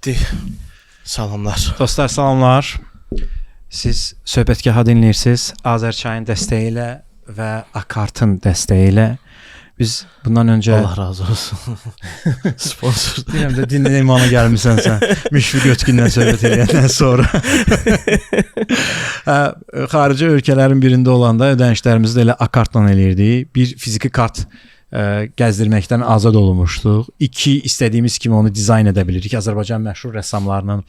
Getdi. Salamlar. Dostlar salamlar. Siz Söhbətgaha dinləyirsiniz. Azərçayın dəstəyi ilə və Akartın dəstəyi ilə. Biz bundan öncə Allah razı olsun. Sponsor. deyirəm də dinləyən imana gəlmisən sən. Müşfiq Ötkündən söhbət edəndən sonra. Xarici ölkələrin birində olanda ödənişlərimizi də elə Akartla eləyirdik. Bir fiziki kart gəzdirməkdən azad olunmuşduq. 2 istədiyimiz kimi onu dizayn edə bilirik. Azərbaycan məşhur rəssamlarının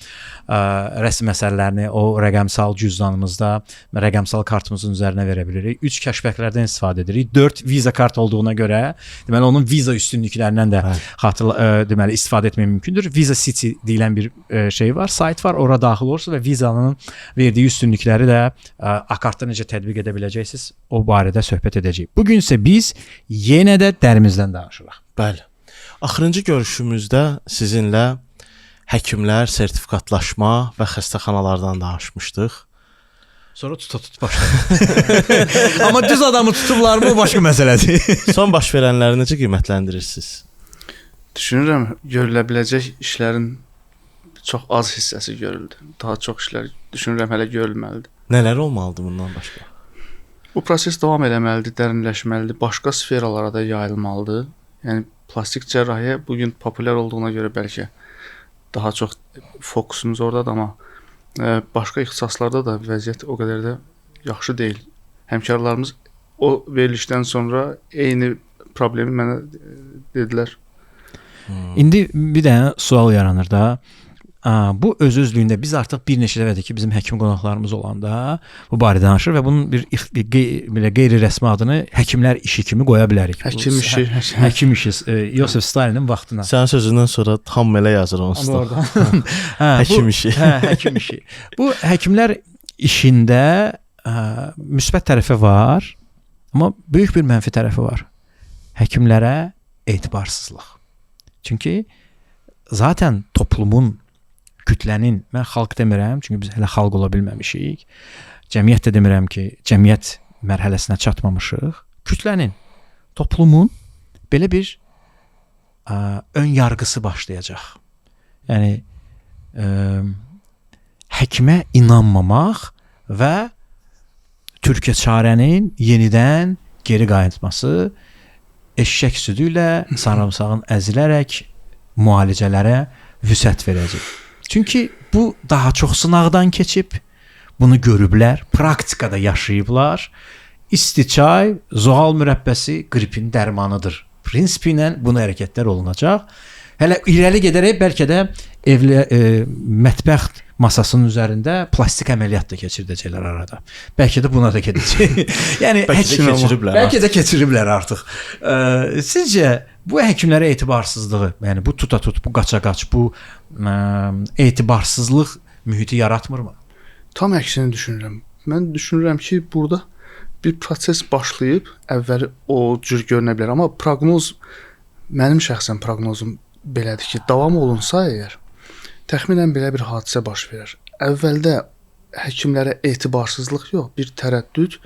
rəsm əsərlərini o rəqəmsal cüzdanımızda, rəqəmsal kartımızın üzərinə verə bilirik. 3 kəşfəklərdən istifadə edirik. 4 Visa kart olduğuna görə, deməli onun Visa üstünlüklərindən də deməli istifadə etmək mümkündür. Visa City deyilən bir şey var, sayt var. Ora daxil olursa və Visa'nın verdiyi üstünlükləri də Akartda necə tətbiq edə biləcəksiniz, o barədə söhbət edəcəyik. Bu gün isə biz yenə də dərimizdən danışırıq. Bəli. Axırıncı görüşümüzdə sizinlə həkimlər, sertifikatlaşma və xəstəxanalardan danışmışdıq. Sonra tut başladı. Amma düz adamı tutublar mı, başqa məsələdir. Son baş verənləri necə qiymətləndirirsiniz? Düşünürəm, görülə biləcək işlərin çox az hissəsi görüldü. Daha çox işlər düşünürəm hələ görülməlidir. Nələr olmalıdır bundan başqa? Bu proses davam eləməlidir, dərinləşməlidir, başqa sferalara da yayılmalıdır. Yəni plastik cərrahiyyə bu gün populyar olduğuna görə bəlkə daha çox fokusumuz oradadır, amma başqa ixtisaslarda da vəziyyət o qədər də yaxşı deyil. Həmkarlarımız o verilişdən sonra eyni problemi mənə dedilər. İndi bir dənə sual yaranır da. Bu öz-özlüyündə biz artıq bir neçə dəfədir ki, bizim həkim qonaqlarımız olanda bu barədə danışır və bunun bir qeyri-rəsmi adını həkimlər işi kimi qoya bilərik. Həkim işi. Həkim işi. Yosef Stalinin vaxtına. Sənin sözündən sonra tam elə yazır onsuz da. Həkim işi. Həkim işi. Bu həkimlər işində müsbət tərəfi var, amma böyük bir mənfi tərəfi var. Həkimlərə etibarsızlıq. Çünki zaten toplumun, kütlənin, mən xalq demirəm, çünki biz hələ xalq ola bilməmişik. Cəmiyyət də demirəm ki, cəmiyyət mərhələsinə çatmamışıq. Kütlənin, toplumun belə bir ön yargısı başlayacaq. Yəni həkimə inanmamaq və Türkiyə çarənin yenidən geri qayıtması, eşşək südü ilə sarımsağın əzilərək müalicələrə vüsət verəcək. Çünki bu daha çox sınaqdan keçib, bunu görüblər, praktikada yaşayıblar. İsti çay, zoğal mürəbbəsi qripin dərmanıdır. Prinsipi ilə bunu hərəkətlər olunacaq. Hələ irəli gedərək bəlkə də mətbəx masasının üzərində plastik əməliyyat da keçirdəcəklər arada. Bəlkə də buna da gedəcək. Yəni bəlkə də keçiriblər artıq. Sizcə bu həkimlərə etibarsızlığı, yəni bu tuta-tut, bu qaça-qaç, bu etibarsızlıq mühiti yaratmırmı? Tam əksini düşünürəm. Mən düşünürəm ki, burada bir proses başlayıb, əvvəli o cür görünə bilər. Amma proqnoz, mənim şəxsən proqnozum belədir ki, davam olunsa əgər, təxminən belə bir hadisə baş verər. Əvvəldə həkimlərə etibarsızlıq yox, bir tərəddüd,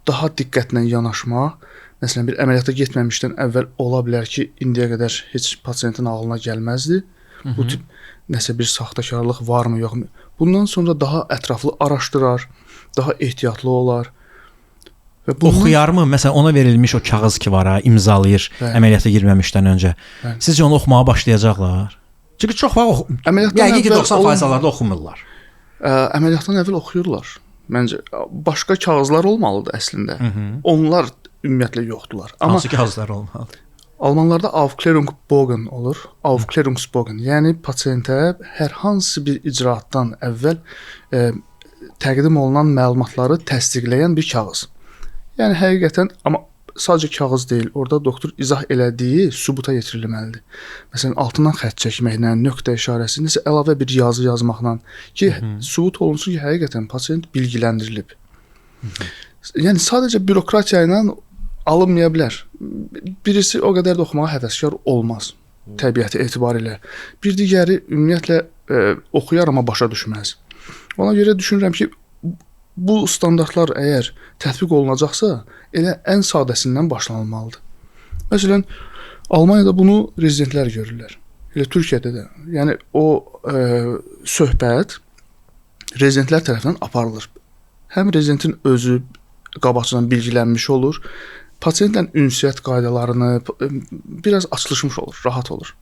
daha diqqətlə yanaşmaq. Məsələn, bir əməliyyata getməmişdən əvvəl ola bilər ki, indiyə qədər heç pasiyentin ağlına gəlməzdi. Bu tip nəsə bir saxtakarlıq varmı, yoxmu? Bundan sonra daha ətraflı araşdırar, daha ehtiyatlı olar. Və oxuyarmı? Məsələn, ona verilmiş o kağız ki var, imzalayır əməliyyata girməmişdən öncə. Sizcə onu oxumağa başlayacaqlar? Çünki çox vaxt yəqin ki 90% hallarda oxumurlar. Əməliyyatdan əvvəl oxuyurlar. Məncə başqa kağızlar olmalıdır əslində. Onlar ümumiyyətlə yoxdular. Hansı kağızlar olmalıdır? Almanlarda Aufklärungsbogen olur. Aufklärungsbogen. Yəni pasiyentə hər hansı bir icraatdan əvvəl təqdim olunan məlumatları təsdiqləyən bir kağız. Yəni həqiqətən, amma sadəcə kağız deyil, orada doktor izah elədiyi sübuta yetirilməlidir. Məsələn, altından xətt çəkməklə, nöqtə işarəsi, nəsə əlavə bir yazı yazmaqla ki, sübut olunsun ki, həqiqətən pasiyent bilgiləndirilib. Yəni sadəcə bürokratiya ilə alınmaya bilər. Birisi o qədər də oxumağa həvəskar olmaz, təbiəti etibarilə. Bir digəri ümumiyyətlə oxuyar, amma başa düşməz. Ona görə düşünürəm ki, bu standartlar əgər tətbiq olunacaqsa, elə ən sadəsindən başlanılmalıdır. Məsələn, Almaniyada bunu rezidentlər görürlər. Elə Türkiyədə də. Yəni o söhbət rezidentlər tərəfindən aparılır. Həm rezidentin özü qabaqcadan bilgilənmiş olur, pasientlə ünsiyyət qaydalarını biraz açılışmış olur, rahat olur.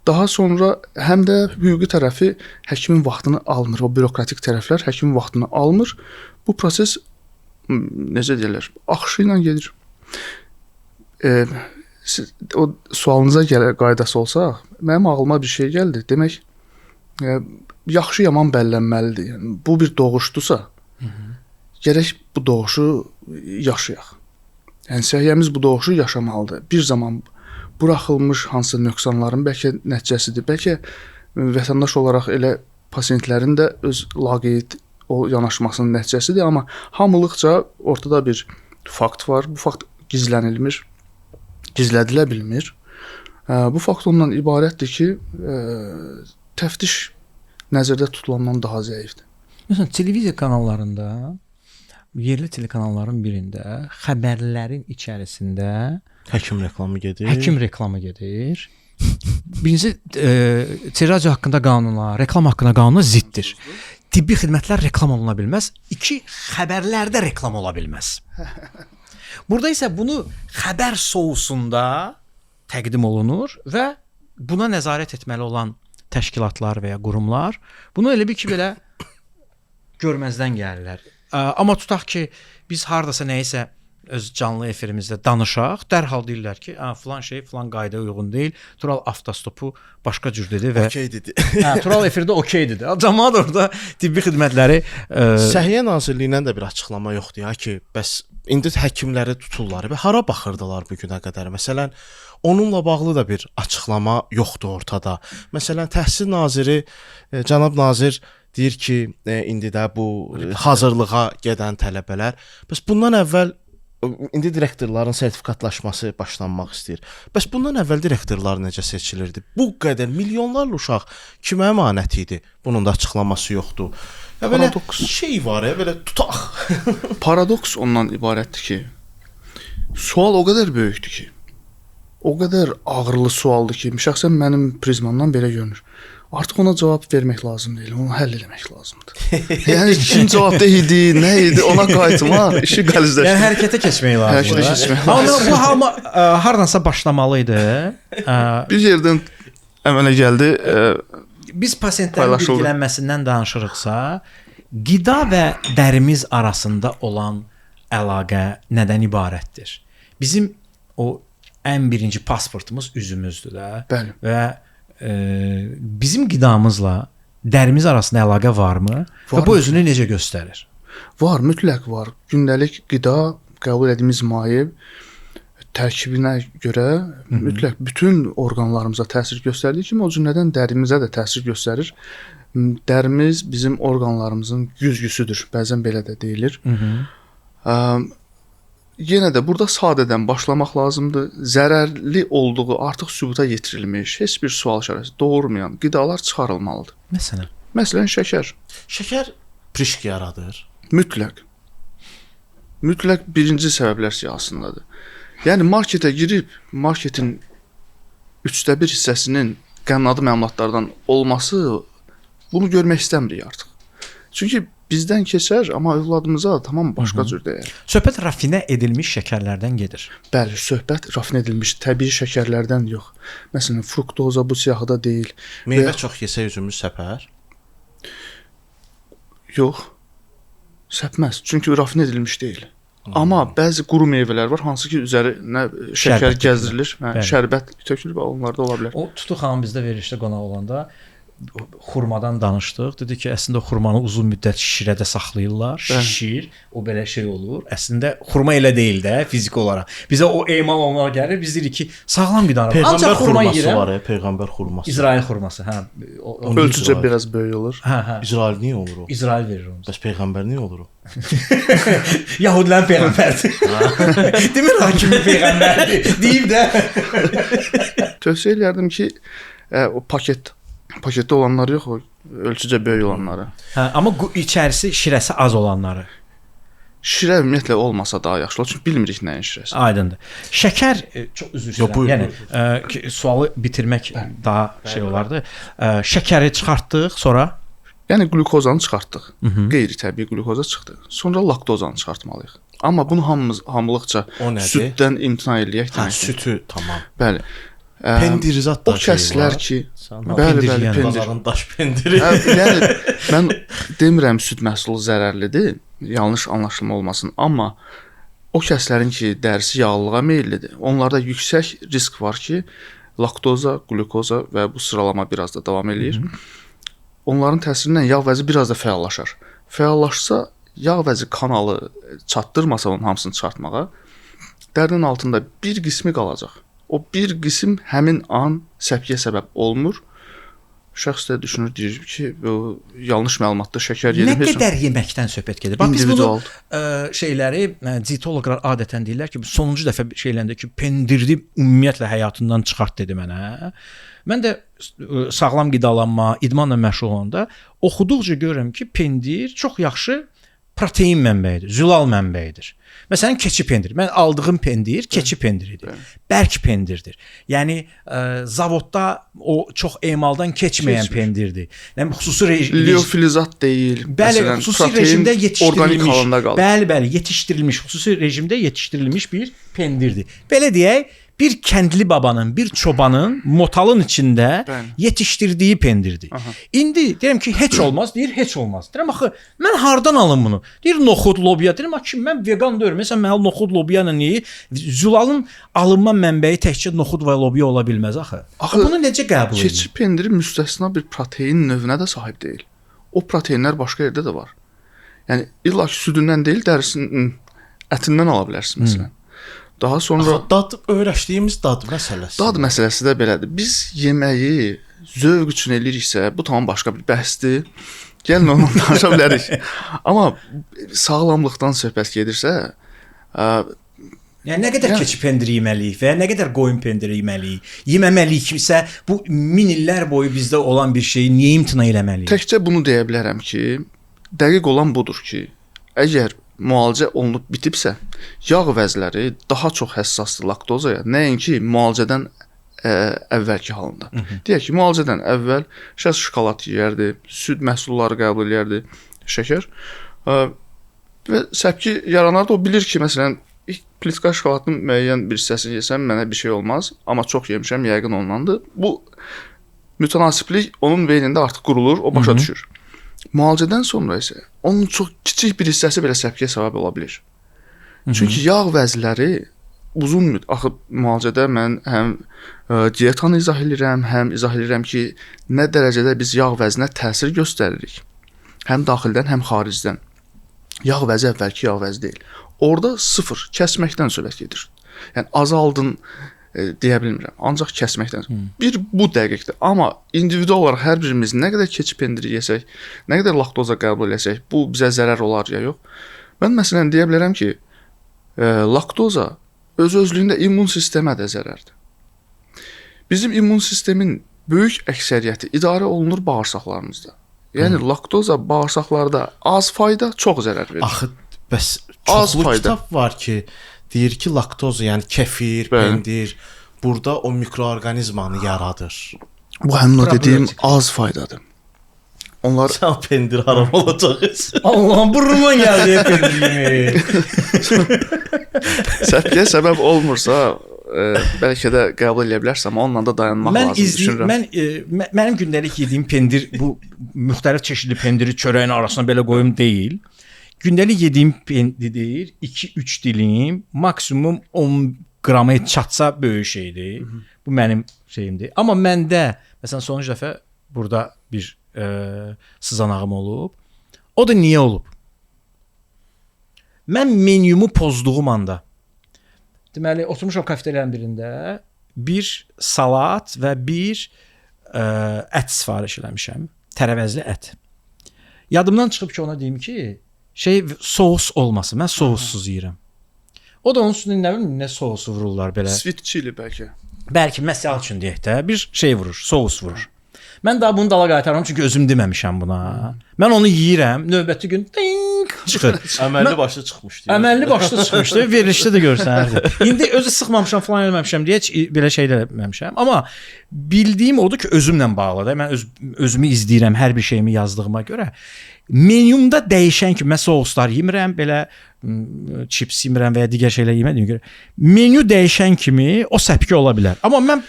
Daha sonra həm də hüquqi tərəfi həkimin vaxtını almır. O bürokratik tərəflər həkimin vaxtını almır. Bu proses necə deyirlər, axışı ilə gedir. O sualınıza qaydası olsa, mənim ağlıma bir şey gəldi. Demək, yaxşı yaman bəllənməlidir. Yəni, bu bir doğuşdusa, gərək bu doğuşu yaşayaq. Yəni səhiyyəmiz bu doğuşu yaşamalıdır. Bir zaman buraxılmış hansısa nöqsanların bəlkə nəticəsidir. Bəlkə vətəndaş olaraq elə pasientlərin də öz laqeyd o yanaşmasının nəticəsidir, amma hamılıqca ortada bir fakt var. Bu fakt gizlənilmir, gizlədilə bilmir. Bu fakt ondan ibarətdir ki, təftiş nəzərdə tutulandan daha zəifdir. Məsələn, televiziya kanallarında, yerli telekanalların birində xəbərlərin içərisində Həkim reklamı gedir. Həkim reklamı gedir. Birinci tiraj haqqında qanuna, reklam haqqında qanuna ziddir. Tibbi xidmətlər reklam oluna bilməz. 2 xəbərlərdə reklam ola bilməz. Burada isə bunu xəbər sousunda təqdim olunur və buna nəzarət etməli olan təşkilatlar və ya qurumlar bunu elə bir ki belə görməzdən gəlirlər. Amma tutaq ki, biz hardasa nəyisə öz canlı efirimizdə danışaq, dərhal deyirlər ki, filan şey filan qaydaya uyğun deyil. Tural avtostopu başqa cür dedi və okey dedi. Tural efirdə okey dedi. Cəmaət orada tibbi xidmətləri Səhiyyə Nazirliyindən də bir açıqlama yoxdur ya ki, bəs indi həkimləri tuturlar və hara baxırdılar bu günə qədər? Məsələn, onunla bağlı da bir açıqlama yoxdur ortada. Məsələn, Təhsil naziri cənab nazir deyir ki, indi də bu hazırlığa gedən tələbələr, bəs bundan əvvəl indi direktorların sertifikatlaşması başlanmaq istəyir. Bəs bundan əvvəl direktorlar necə seçilirdi? Bu qədər milyonlarla uşaq kimə əmanət idi? Bunun da açıqlaması yoxdur. Ya belə şey var ya, belə tutaq. Paradoks ondan ibarətdir ki, sual o qədər böyükdür ki, o qədər ağırlı sualdır ki, şəxsən mənim prizmamdan belə görünür. Artıq ona cavab vermək lazım deyil, onu həll etmək lazımdır. Yəni kim cavabda idi, nə idi, ona qayıtmaq, işi qəlizləşdir. Yəni hərəkətə keçmək lazımdır. Hərəkətə keçmək lazımdır. Amma bu hardansa başlamalı idi. Bir yerdən əmələ gəldi. Biz pasientlərin bilgilənməsindən danışırıqsa, qida və dərimiz arasında olan əlaqə nədən ibarətdir? Bizim o ən birinci pasportumuz üzümüzdür də. Bəli. Və bizim qidamızla dərimiz arasında əlaqə varmı? Və bu özünü necə göstərir? Var, mütləq var. Gündəlik qida, qəbul etdiyimiz maye tərkibinə görə mütləq bütün orqanlarımıza təsir göstərdiyi kimi, o cümlədən dərimizə də təsir göstərir. Dərimiz bizim orqanlarımızın güzgüsüdür. Bəzən belə də deyilir. Yenə də burada sadədən başlamaq lazımdır. Zərərli olduğu artıq sübuta yetirilmiş, heç bir sual işarəsi doğurmayan qidalar çıxarılmalıdır. Məsələn, şəkər. Şəkər prişk yaradır. Mütləq. Mütləq birinci səbəblər siyahısındadır. Yəni marketə girib, marketin 1/3 hissəsinin qənadı məmulatlardan olması, bunu görmək istəmirik artıq. Çünki bizdən keçər, amma övladımıza tamam başqa cür dəyər. Söhbət rafinə edilmiş şəkərlərdən gedir. Bəli, söhbət rafinə edilmiş təbii şəkərlərdən yox. Məsələn, fruktoza bu siyahıda deyil. Meyvə çox yesə üzümüz səpər? Yox. Səpməz, çünki rafinə edilmiş deyil. Amma bəzi quru meyvələr var, hansı ki üzərinə şəkər gəzdirilir, şərbət tökülür və onlar da ola bilər. O Tutu xanım bizdə verilişdə qonaq olanda xurmadan danışdıq. Dedi ki, əslində xurmanı uzun müddət şişirədə saxlayırlar. Şişir, o belə şey olur. Əslində xurma elə deyil də fiziki olaraq. Bizə o emal onlar gəlir. Biz deyirik ki, sağlam qidanı. Ancaq xurma yeyirəm. Var ya, peyğəmbər xurması. İsrail xurması, hə. Ölçücə biraz böyük olur. Hə. İsrail niyə olur o? İsrail verir onu. Bəs peyğəmbər niyə olur o? Yahudilərin peyğəmbəridir. Demir hakimin peyğəmbərdir. Deyib də. Tövsiyə edirdim ki, o paketdə olanlar yox, o ölçücə böyük olanları. Hə, amma içərisi şirəsi az olanları. Şirə ümumiyyətlə olmasa daha yaxşı olur. Çünki bilmirik nəyin şirəsi. Aydındır. Şəkər çox üzr istəyirəm. buyur, Yəni sualı bitirmək daha şey olardı. Şəkəri çıxartdıq, sonra Yəni qlukozanı çıxartdıq. Qeyri-təbii qlukoza çıxdı. Sonra laktozanı çıxartmalıyıq. Amma bunu hamılıqca O nədir? süddən imtina eləyək Hə, demək. sütü tamam. Bəli. Pendirizat da O kəslər ki, Pendir bəli, yəni. pendir. bazarın daş pendiri. Yəni mən demirəm süd məhsulu zərərlidir, yanlış anlaşılma olmasın, amma o kəslərin ki, dərisi yağlılığa meyllidir. Onlarda yüksək risk var ki, laktoza, glukoza və bu sıralama biraz da davam eləyir. Onların təsirindən yağ vəzi biraz da fəallaşar. Fəallaşsa, yağ vəzi kanalı çatdırmasa onun hamısını çıxartmağa, dərinin altında bir qismi qalacaq. O bir qism həmin an səpkiyə səbəb olmur. Şəxs də düşünür, deyir ki, bu yanlış məlumatdır, şəkər nə yedim. qədər yeməkdən söhbət gedir. Bax biz bunu İndividual. şeyləri dietoloqlar adətən deyirlər ki, sonuncu dəfə şeyləndə ki, pendirdi ümumiyyətlə həyatından çıxart dedi mənə. Mən də sağlam qidalanma, idmanla məşğul olanda oxuduqca görürəm ki, pendir çox yaxşı protein mənbəyidir, zülal mənbəyidir. Məsələn, keçi pendiri. Mən aldığım pendir keçi pendiridir. Bərk pendirdir. Yəni zavodda o çox emaldan keçməyən pendirdir. Yəni xüsusi liofilizat deyil. Bəli, xüsusi rejimdə organik yetişdirilmiş. halında qalır. Bəli, yetişdirilmiş, xüsusi rejimdə yetişdirilmiş bir pendirdir. Belə deyək, bir kəndli babanın, bir çobanın motalın içində yetişdirdiyi pendirdir. İndi deyirəm ki, heç olmaz, deyir, heç olmaz. Deyirəm axı, mən hardan alım bunu? Deyir, noxud, lobiya. Deyirəm ki, mən vegan deyirəm. Məsələn, mən noxud, lobiya ilə niyə? Zülalın alınma mənbəyi təkcə noxud və lobiya ola bilməz axı. Bunu necə qəbul edir? Keçi pendiri müstəsna bir protein növünə də sahib deyil. O proteinlər başqa yerdə də var. Yəni illa ki, südündən deyil, dərisinin ətindən ala bilərsən məsələn. Daha sonra dad öyrəşdiyimiz dad məsələsi. Dad məsələsi də belədir. Biz yeməyi zövq üçün eləyiriksə, bu tamam başqa bir bəhsdir. Gəlin ondan danışa bilərik. Amma sağlamlıqdan söhbət gedirsə, yəni nə qədər keçi pendiri yeməliyik və nə qədər qoyun pendiri yeməliyik? Yeməməliyiksə, bu min illər boyu bizdə olan bir şeyi niyə imtina eləməliyik? Təkcə bunu deyə bilərəm ki, dəqiq olan budur ki, əgər müalicə olunub bitibsə, yağ vəzləri daha çox həssasdır laktozaya, nəinki müalicədən əvvəlki halında. Deyək ki, müalicədən əvvəl şəxs şokolad yeyərdi, süd məhsulları qəbul edərdi, şəkər və səpki yaranardı. O bilir ki, məsələn, plitka şokoladın müəyyən bir hissəsini yesəm mənə bir şey olmaz, amma çox yemişəm, yəqin ondandır. Bu mütənasiblik onun beynində artıq qurulur, o başa düşür. Müalicədən sonra isə onun çox kiçik bir hissəsi belə səpkiyə səbəb ola bilər. Çünki yağ vəzləri uzun axı müalicədə mən həm dietanı izah edirəm, həm izah edirəm ki, nə dərəcədə biz yağ vəzinə təsir göstəririk. Həm daxildən, həm xaricdən. Yağ vəzi əvvəlki yağ vəzi deyil. Orada sıfır, kəsməkdən söhbət gedir. Yəni azaldın deyə bilmirəm. Ancaq kəsməkdən. Bir bu dəqiqdir. Amma individual olaraq hər birimiz nə qədər keçi pendiri yesək, nə qədər laktoza qəbul etsək, bu bizə zərər olar ya yox. Mən məsələn deyə bilərəm ki, laktoza öz-özlüyündə immun sistemə də zərərdir. Bizim immun sistemin böyük əksəriyyəti idarə olunur bağırsaqlarımızda. Yəni laktoza bağırsaqlarda az fayda, çox zərər verir. Axı bəs çoxlu kitab var ki, deyir ki, laktoz, yəni kefir, pendir burada o mikroorqanizmanı yaradır. Bu həmin o dediyim az faydadır. Onlar sən pendir haram olacaq. Allahım, burnuma gəldi pendir yeməyi. Səpkiyə səbəb olmursa, bəlkə də qəbul edə bilərsən, amma onunla da dayanmaq lazım düşünürəm. Mənim gündəlik yediyim pendir bu müxtəlif çeşidli pendiri çörəyin arasına belə qoyum deyil. Gündəlik yediyim pendir deyir, 2-3 dilim, maksimum 10 qrama çatsa böyük şeydir. Bu mənim şeyimdir. Amma məndə məsələn sonuncu dəfə burada bir sızanağım olub. O da niyə olub? Mən menyumu pozduğum anda, deməli oturmuşam kafeteriyanın birində, bir salat və bir ət sifariş eləmişəm. Tərəvəzli ət. Yadımdan çıxıb ki, ona deyim ki, sous olmasın. Mən soussuz yeyirəm. O da onun üstünə nə bilim nə sousu vururlar belə. Sweet chili bəlkə. Bəlkə məsəl üçün deyək də bir şey vurur, sous vurur. Mən daha bunu dala qaytarıram çünki özüm deməmişəm buna. Mən onu yeyirəm, növbəti gün ding çıxır. Əməlli başlı çıxmışdı. Əməlli başlı çıxmışdı, verilişdə də görsənərdi. İndi özü sıxmamışam, falan eləməmişəm deyə heç belə şeylər eləməmişəm. Amma bildiyim odur ki, özümlə bağlıdır. Mən özümü izləyirəm hər bir şeyimi yazdığıma görə. Menyumda dəyişən ki, mən souslar yemirəm, belə chips yemirəm və ya digər şeylər yemədiyimə görə. Menyu dəyişən kimi o səpki ola bilər. Amma mən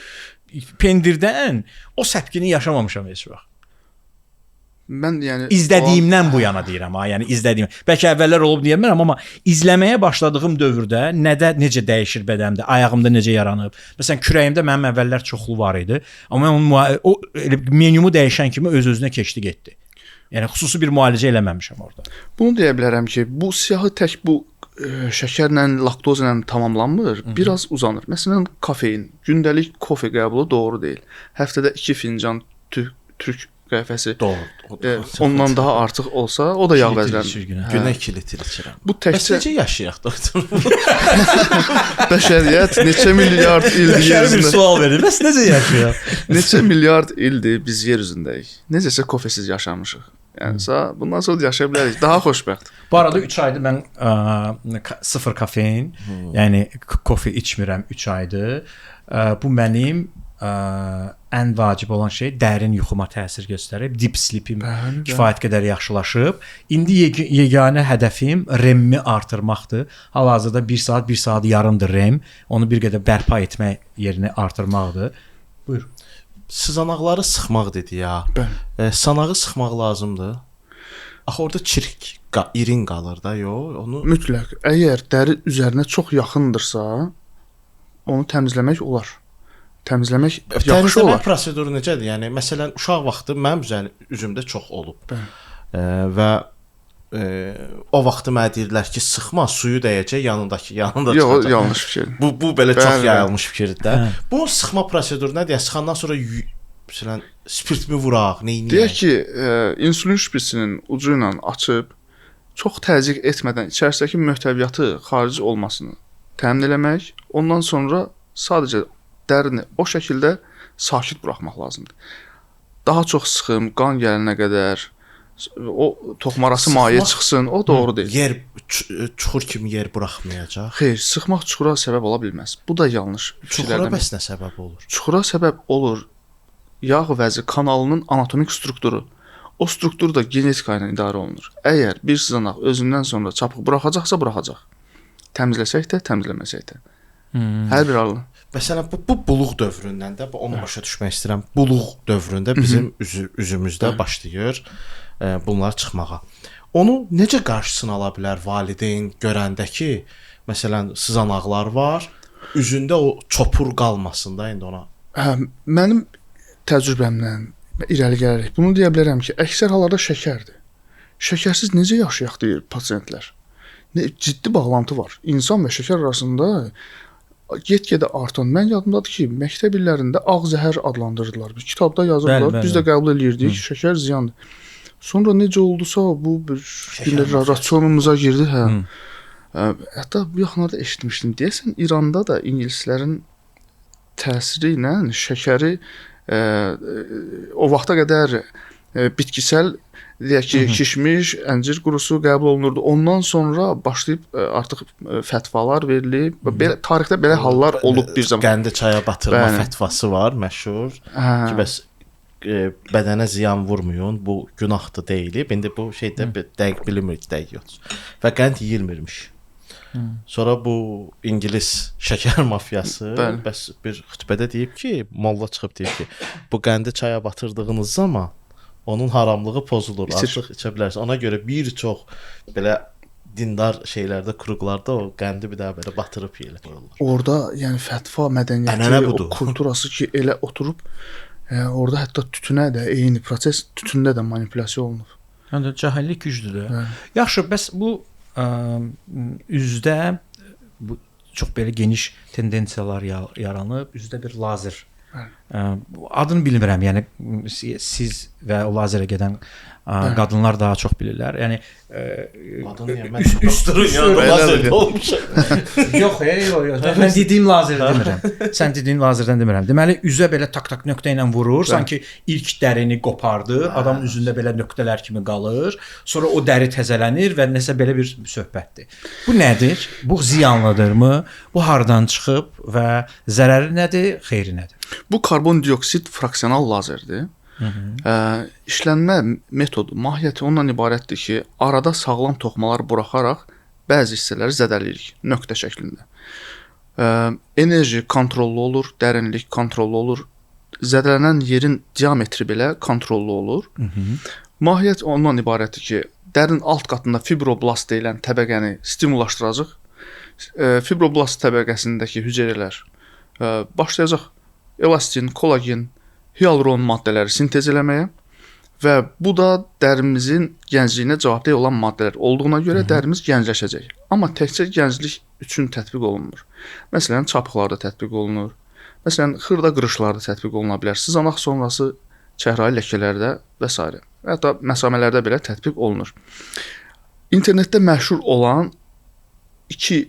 pendirdən o səpkini yaşamamışam heç vaxt. Mən yəni İzlədiyimdən bu yana deyirəm ha, yəni izlədiyim. Bəlkə əvvəllər olub deyə bilmirəm, amma izləməyə başladığım dövrdə necə dəyişir bədənimdə, ayağımda necə yaranıb. Məsələn, kürəyimdə mənim əvvəllər çoxlu var idi, amma mən o menyumu dəyişən kimi öz-özünə keçdi getdi. Yəni xüsusi bir müalicə eləməmişəm orada. Bunu deyə bilərəm ki, bu siyahı tək bu şəkərlə, laktoz ilə tamamlanmır, biraz uzanır. Məsələn, kofein, gündəlik kofe qəbulu doğru deyil. Həftədə 2 fincan türk qəhvəsi ondan daha artıq olsa, o da yağ vəzlənir. Günə 2 litr içirəm. Bu təkcə necə yaşayaq doktor? bəşəriyyət neçə milyard ildir yer Bir üzündə. sual verir. Bəs necə yaşayır? Neçə milyard ildir biz yer üzündəyik. Necəsə kofesiz yaşamışıq. Yəni bundan sonra yaşaya bilərik. Daha xoşbəxt. Bu arada 3 aydır mən sıfır kofein, yəni kofe içmirəm 3 aydır. Bu mənim ən vacib olan şey dərin yuxuma təsir göstərib, deep sleepim kifayət qədər yaxşılaşıb. İndi yeganə hədəfim REM-mi artırmaqdır. Hal-hazırda 1 saat, 1 saat yarımdır REM. Onu bir qədər bərpa etmək yerinə artırmaqdır. Buyur. Sızanaqları sıxmaq dedi ya. Bəli. Sanağı sıxmaq lazımdır. Axı orada çirk irin qalır da, onu Mütləq. Əgər dəri üzərinə çox yaxındırsa, onu təmizləmək olar. Təmizləmək yaxşı təmizləmə olar. proseduru necədir? Yəni məsələn, uşaq vaxtı mənim üzümdə çox olub. Bəli. Və o vaxtı mənə deyirlər ki, sıxma, suyu dəyəcək yanında Yox, çıxacaq. yanlış fikir. Bu belə çox Bəli. yayılmış fikirdir də. Bu sıxma proseduru nədir? Yəni sıxandan sonra məsələn spirtmi vuraq, nə edək? Deyək ki, insulin şprisinin ucu ilə açıb çox təzyiq etmədən içərisidəki möhtəviyyatı xarici olmasını təmin eləmək, ondan sonra sadəcə dərini o şəkildə sakit buraxmaq lazımdır. Daha çox sıxım, qan gəlinə qədər o toxumarası maye çıxsın, o doğru deyil. Yer çuxur kimi yer buraxmayacaq. Xeyr, sıxmaq çuxura səbəb ola bilməz. Bu da yanlış. Çuxura bəs nə səbəb olur? Çuxura səbəb olur yağ vəzi kanalının anatomik strukturu. O struktur da genetika ilə idarə olunur. Əgər bir sızanaq özündən sonra çapıq buraxacaqsa, buraxacaq. Təmizləsək də, təmizləməsək də. Hər bir halda. Məsələn, bu buluq dövründən də onu başa düşmək istəyirəm. Buluq dövründə bizim üzümüzdə başlayır bunlar çıxmağa. Onu necə qarşısını ala bilər valideyn görəndə ki, məsələn, sızanaqlar var, üzündə o çopur qalmasın da indi ona. Mənim təcrübəmdən irəli gələrək bunu deyə bilərəm ki, əksər hallarda şəkərdir. Şəkərsiz necə yaşayaq deyir pasiyentlər. Ciddi bağlantı var. İnsan və şəkər arasında get-gedə artan. Mən yadımdadır ki, məktəb illərində ağ zəhər adlandırdılar. Bir kitabda yazırdılar. Biz də qəbul eləyirdik. Şəkər ziyandır. Sonra necə oldusa bu bir rasionumuza girdi. Hətta bu yaxınlarda eşitmişdim. Deyəsən İranda da ingilislərin təsiri ilə şəkəri o vaxta qədər bitkisel deyək ki, kişmiş, əncir qurusu qəbul olunurdu. Ondan sonra başlayıb artıq fətvalar verilib. Belə tarixdə belə hallar olub bir zaman. Qəndi çaya batırma fətvası var, məşhur. Ki bəs bədənə ziyan vurmayın, bu günahdır deyilib. İndi bu şeydə dəqiq bilinmir dəqiq yox. Və qənd yeyilmirmiş. Sonra bu İngilis şəkər mafiyası bəs bir xütbədə deyib ki, molla çıxıb deyib ki, bu qəndi çaya batırdığınız zaman onun haramlığı pozulur. Artıq içə bilərsiniz. Ona görə bir çox belə dindar şeylərdə, kruqlarda o qəndi bir daha belə batırıb yeyirlər. Orada yəni fətva mədəniyyəti, o kulturası ki, elə oturub orada hətta tütünə də eyni proses, tütündə də manipulyasiya olunub. Yəni cahillik güclüdür. Yaxşı, bəs bu üzdə bu çox belə geniş tendensiyalar yaranıb, üzdə bir lazer Adını bilmirəm. Yəni siz və o lazerə gedən qadınlar daha çox bilirlər. Yəni Adını niyə mən doktorun yanında lazerdə olmuşam. yox, yox. Mən dediyim lazerdən demirəm. Sən dediyin lazerdən demirəm. Deməli üzə belə tak nöqtə ilə vurur, sanki ilk dərini qopardı, adamın üzündə belə nöqtələr kimi qalır. Sonra o dəri təzələnir və nəsə belə bir söhbətdir. Bu nədir? Bu ziyanlıdırmı? Bu hardan çıxıb və zərəri nədir, xeyri nədir? Bu karbon dioksid fraksional lazerdir. İşlənmə metodu, mahiyyəti ondan ibarətdir ki, arada sağlam toxumalar buraxaraq bəzi hissələri zədələyirik nöqtə şəklində. Enerji kontrollu olur, dərinlik kontrollu olur. Zədələnən yerin diametri belə kontrollu olur. Mahiyyət ondan ibarətdir ki, dərin alt qatında fibroblast deyilən təbəqəni stimullaşdıracaq. Fibroblast təbəqəsindəki hüceyrələr başlayacaq elastin, kolagen, hialuron maddələri sintez eləməyə və bu da dərimizin gəncliyinə cavabdeh olan maddələr olduğuna görə dərimiz gəncləşəcək. Amma təkcə gənclik üçün tətbiq olunmur. Məsələn, çapıqlarda tətbiq olunur. Məsələn, xırda qırışlarda tətbiq oluna bilər. Sızanaq sonrası çəhrayı ləkələrdə və s. Hətta məsamələrdə belə tətbiq olunur. İnternetdə məşhur olan iki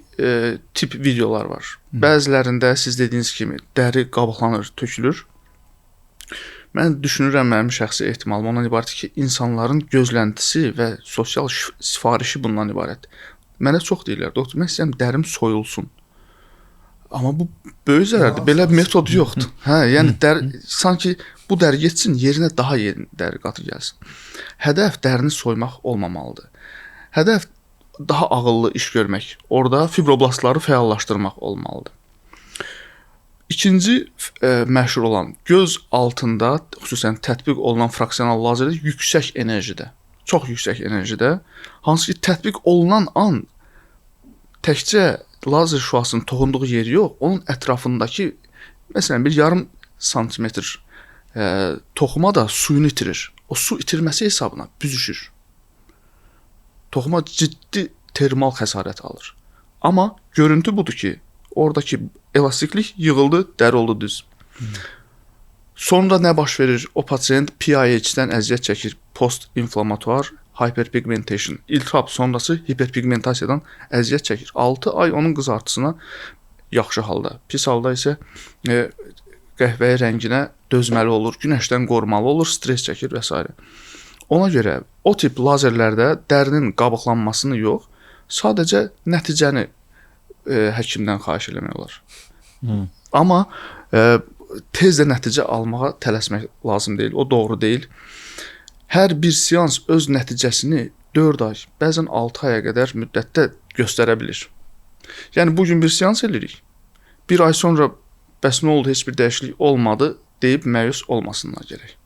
tip videolar var. Bəzilərində siz dediyiniz kimi dəri qabıqlanır, tökülür. Mən düşünürəm, mənim şəxsi ehtimalım ondan ibarətdir ki, insanların gözləntisi və sosial sifarişi bundan ibarətdir. Mənə çox deyirlər, doktor, mən istəyirəm dərim soyulsun. Amma bu böyük zərərdir. Belə metod yoxdur. Yəni sanki bu dəri getsin, yerinə daha yeni dəri qatı gəlsin. Hədəf dərini soymaq olmamalıdır. Hədəf daha ağıllı iş görmək, orada fibroblastları fəallaşdırmaq olmalıdır. İkinci məşhur olan göz altında xüsusən tətbiq olunan fraksional lazerdə yüksək enerjidə, çox yüksək enerjidə, hansı ki tətbiq olunan an təkcə lazer şüasının toxunduğu yeri yox, onun ətrafındakı məsələn bir yarım santimetr toxuma da suyunu itirir. O su itirməsi hesabına büzüşür. Toxuma ciddi termal xəsarət alır. Amma görüntü budur ki, oradakı elastiklik yığıldı, dəri oldu düz. Sonra nə baş verir? O pasiyent PIH-dən əziyyət çəkir, post-inflamatuar hyperpigmentation, iltihab sonrası hiperpigmentasiyadan əziyyət çəkir. 6 ay onun qızartısına yaxşı halda, pis halda isə qəhvəyi rənginə dözməli olur, günəşdən qorumalı olur, stres çəkir və s. Ona görə o tip lazerlərdə dərinin qabıqlanmasını yox, sadəcə nəticəni həkimdən xahiş eləmək olar. Amma tez də nəticə almağa tələsmək lazım deyil. O doğru deyil. Hər bir seans öz nəticəsini 4 ay, bəzən 6 aya qədər müddətdə göstərə bilir. Yəni bugün bir seans eləyirik. Bir ay sonra bəs nə oldu, heç bir dəyişiklik olmadı deyib məyus olmasınlar gərək.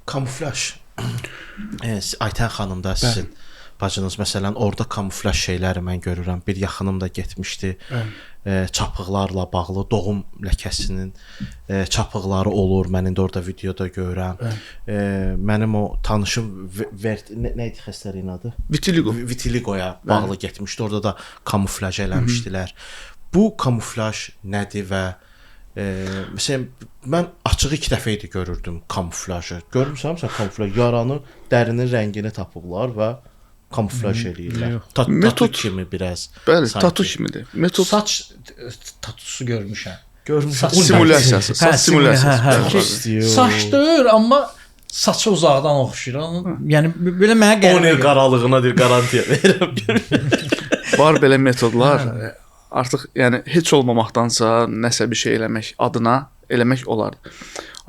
Kamuflaj. Aytən xanım da sizin bacınız məsələn orada kamuflaj şeyləri mən görürəm. Bir yaxınım da getmişdi. Çapıqlarla bağlı doğum ləkəsinin çapıqları olur. Mən indi orada videoda görürəm. Mənim o tanışım nə idi xəstəliyin adı? Vitiligoya bağlı getmişdi. Orada da kamuflaj eləmişdilər. Bu kamuflaj nədir və məsələn mən açığı 2 dəfə idi görürdüm kamuflajı. Görmüsən kamuflaj yaranı, dərinin rəngini tapıblar və kamuflaj eləyirlər. Tatu kimi biraz. Bəli, tatu kimidir. Metod saç tatusu görmüşəm. Simulyasiyası, saç simulyasiyası. Saçdır, amma saçı uzaqdan oxşayır. Yəni belə mənə qəribə. 10 il qaralığına deyir, qarantiya verirəm. Var belə metodlar. Artıq yəni heç olmamaqdansa nəsə bir şey eləmək adına eləmək olardı.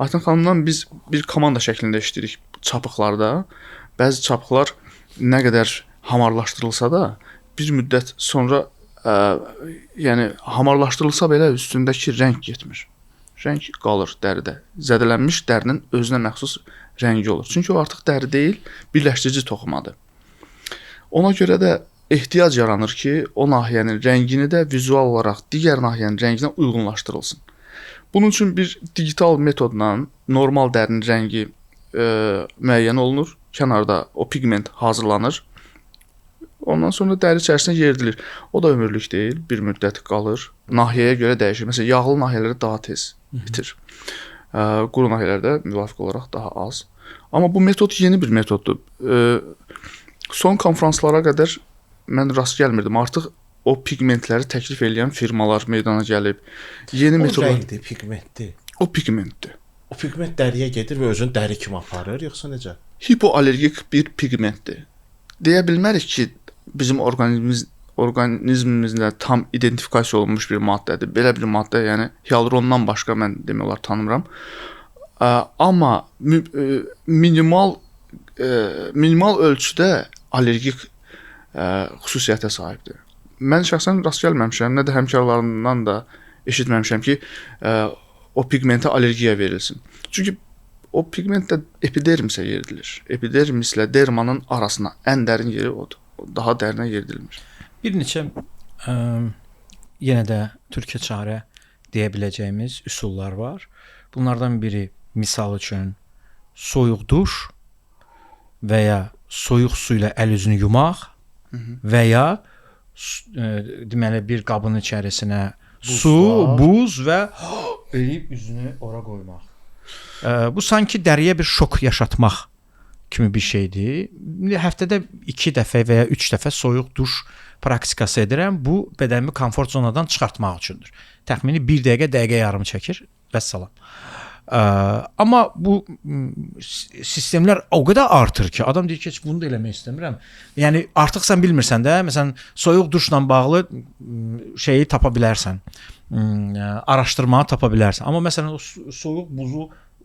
Aytən xanımdan biz bir komanda şəklində işləyirik çapıqlarda. Bəzi çapıqlar nə qədər hamarlaşdırılsa da bir müddət sonra yəni hamarlaşdırılsa belə üstündəki rəng getmir. Rəng qalır dəridə. Zədələnmiş dərinin özünə məxsus rəngi olur. Çünki o artıq dəri deyil, birləşdirici toxumadır. Ona görə də ehtiyac yaranır ki, o nahiyənin rəngini də vizual olaraq digər nahiyənin rənginə uyğunlaşdırılsın. Bunun üçün bir digital metodla normal dərinin rəngi müəyyən olunur. Kənarda o pigment hazırlanır. Ondan sonra dəri içərisinə yeridilir. O da ömürlük deyil, bir müddət qalır. Nahiyəyə görə dəyişir. Məsələn, yağlı nahiyələrdə daha tez bitir. Quru nahiyələrdə müvafiq olaraq daha az. Amma bu metod yeni bir metoddur. Son konfranslara qədər mən rast gəlmirdim. Artıq o pigmentləri təklif edən firmalar meydana gəlib. Yeni metodlar. O rəngdir, pigmentdir. O pigmentdir. O pigment dəriyə gedir və özünü dəri kimi aparır, yoxsa necə? Hipoalergik bir pigmentdir. Deyə bilmərik ki, bizim orqanizmimizdə tam identifikasiya olunmuş bir maddədir. Belə bir maddə, yəni hialurondan başqa mən demək olar tanımıram. Amma minimal ölçüdə allergik xüsusiyyətə sahibdir. Mən şəxsən rast gəlməmişəm, nə də həmkarlarımdan da eşitməmişəm ki, o pigmentə allergiya verilsin. Çünki o pigment də epidermisə yeridilir. Epidermislə dermanın arasına ən dərin yeri odur. Daha dərinə yeridilmir. Bir neçə yenə də Türkiyə çarə deyə biləcəyimiz üsullar var. Bunlardan biri misal üçün soyuq duş və ya soyuq su ilə əl üzünü yumaq və ya deməli bir qabın içərisinə su, buz və eləyib üzünü ora qoymaq. Bu sanki dəriyə bir şok yaşatmaq kimi bir şeydir. Həftədə 2 dəfə və ya 3 dəfə soyuq duş praktikası edirəm. Bu bədənimi komfort zonadan çıxartmaq üçündür. Təxmini 1 dəqiqə, dəqiqə yarım çəkir. Vəssalam. Amma bu sistemlər o qədər artır ki, adam deyir ki, heç bunu da eləmək istəmirəm. Yəni artıq sən bilmirsən də, məsələn, soyuq duşla bağlı şeyi tapa bilərsən. Araşdırmanı tapa bilərsən. Amma məsələn o soyuq buzu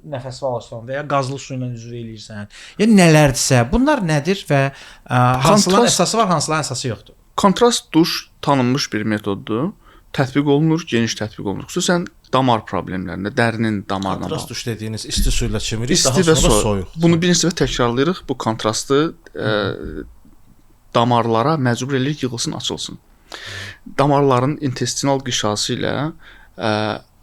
nəfəs alırsan və ya qazlı su ilə üzr eləyirsən. Yəni nələrdirsə, bunlar nədir və hansıların əsası var, hansıların əsası yoxdur? Kontrast duş tanınmış bir metoddur. Tətbiq olunur, geniş tətbiq olunur. Xüsusən damar problemlərində, dərinin damarına bağlı. Kontrast duş dediyiniz isti su ilə çimirik, İsti daha və sonra soyuq. Bunu bir neçə dəfə təkrarlayırıq. Bu kontrastı damarlara məcbur edirik, yığılsın, açılsın. Damarların intestinal qişası ilə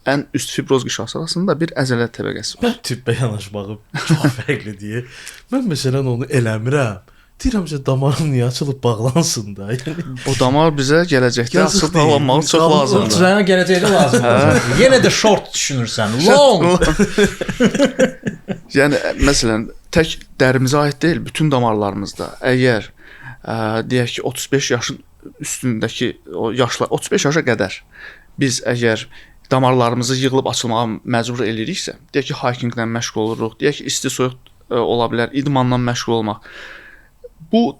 ən üst fibroz qişası arasında bir əzələ təbəqəsi var. Mən tibbə yanaşmağım çox fərqlidir. Mən məsələn onu eləmirəm. Deyirəm ki, damarım niyə açılıb bağlansın da. Yəni o damar bizə gələcəkdə açılıb bağlanmağı çox lazımdır. Sənə gələcəkdə lazımdır. Yenə də short düşünürsən. Long. Yəni məsələn, tək dərimizə aid deyil, bütün damarlarımızda. Əgər deyək ki, 35 yaşın üstündəki o yaşlar 35 yaşa qədər biz əgər damarlarımızı yığılıb açılmağa məcbur eləyiriksə, deyək ki, hiking-lə məşğul oluruq, deyək ki, isti soyuq ola bilər, idmanla məşğul olmaq. Bu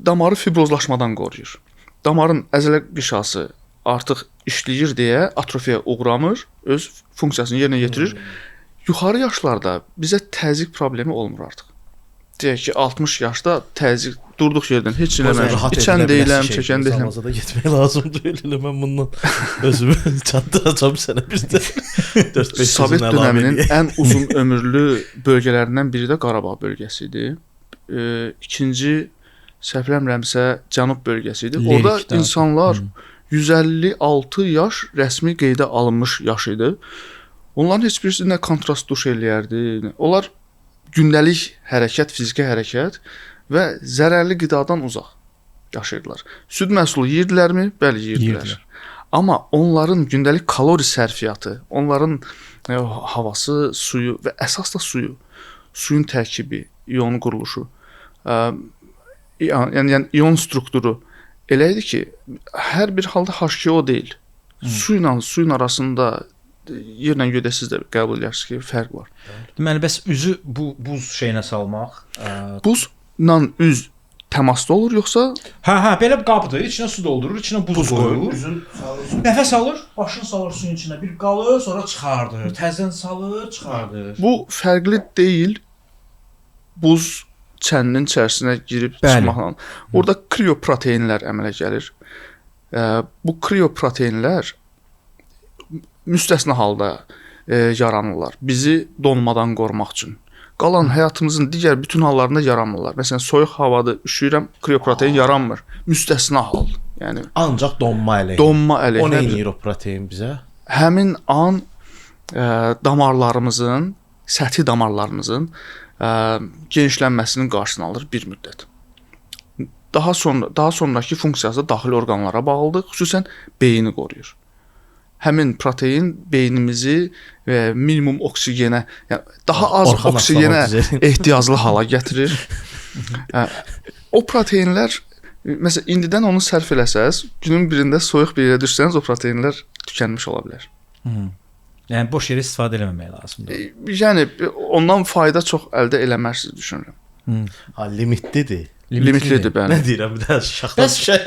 damarı fibrozlaşmadan qoruyur. Damarın əzələ qişası artıq işləyir deyə atrofiyaya uğramır, öz funksiyasını yerinə yetirir. Yuxarı yaşlarda bizə təzyiq problemi olmur artıq. Deyək ki, 60 yaşda təzyiq durduq yerdən heç eləməyəm. İçən deyiləm, çəkən deyiləm. Zamazada getmək lazımdır. Elə mən bundan özümü çatdıracağam sənə bir də. 4-5 Sovet dövrünün ən uzun ömürlü bölgələrindən biri də Qarabağ bölgəsi idi. İkinci səhvləmirəmsə Cənub bölgəsi idi. Orada insanlar 156 yaş rəsmi qeydə alınmış yaş idi. Onların heç birisi nə kontrast duş eləyərdi. Onlar gündəlik hərəkət, fiziki hərəkət və zərərli qidadan uzaq yaşayırdılar. Süd məhsulu yeyirdilərmi? Bəli, yeyirdilər. Amma onların gündəlik kalori sərfiyyatı, onların havası, suyu və əsas da suyu, suyun tərkibi, iyon quruluşu, yəni iyon strukturu elə idi ki, hər bir halda H2O deyil. Su ilə suyun arasında yerlə gödəsiz də qəbul edirsiniz ki, fərq var. Deməli, bəs üzü bu buz şeyinə salmaq? Buzla üz təmasda olur yoxsa? Hə, belə bir qabdır. İçinə su doldurur, içinə buz qoyur. Nəfəs alır, başını salır suyun içinə, bir qalır, sonra çıxardır. Təzədən salır, çıxardır. Bu fərqli deyil. Buz çəninin içərisinə girib çıxmaqla. Orada krioproteinlər əmələ gəlir. Bu krioproteinlər müstəsna halda yaranırlar. Bizi donmadan qorumaq üçün. Qalan həyatımızın digər bütün hallarında yaranmırlar. Məsələn, soyuq havada üşüyürəm, krioprotein yaranmır. Müstəsna hal. Yəni ancaq donma əleyhinə. Donma əleyhinə. O nə edir o protein bizə? Həmin an damarlarımızın, səthi damarlarımızın genişlənməsinin qarşısını alır bir müddət. daha sonrakı funksiyası daxili orqanlara bağlıdır, xüsusən beyni qoruyur. Həmin protein beynimizi minimum oksigenə, yəni daha az Orxan oksigenə Aslanov güzel. ehtiyaclı hala gətirir. O proteinlər məsələn indidən onu sərf eləsəz, günün birində soyuq bir yerə düşsəniz o proteinlər tükənmiş ola bilər. Yəni boş yerə istifadə eləməmək lazımdır. Yəni ondan fayda çox əldə eləmərsiniz düşünürəm. Ha, limitlidir. Limitlidir bəli. Nə deyirəm, bir də şaxta şey.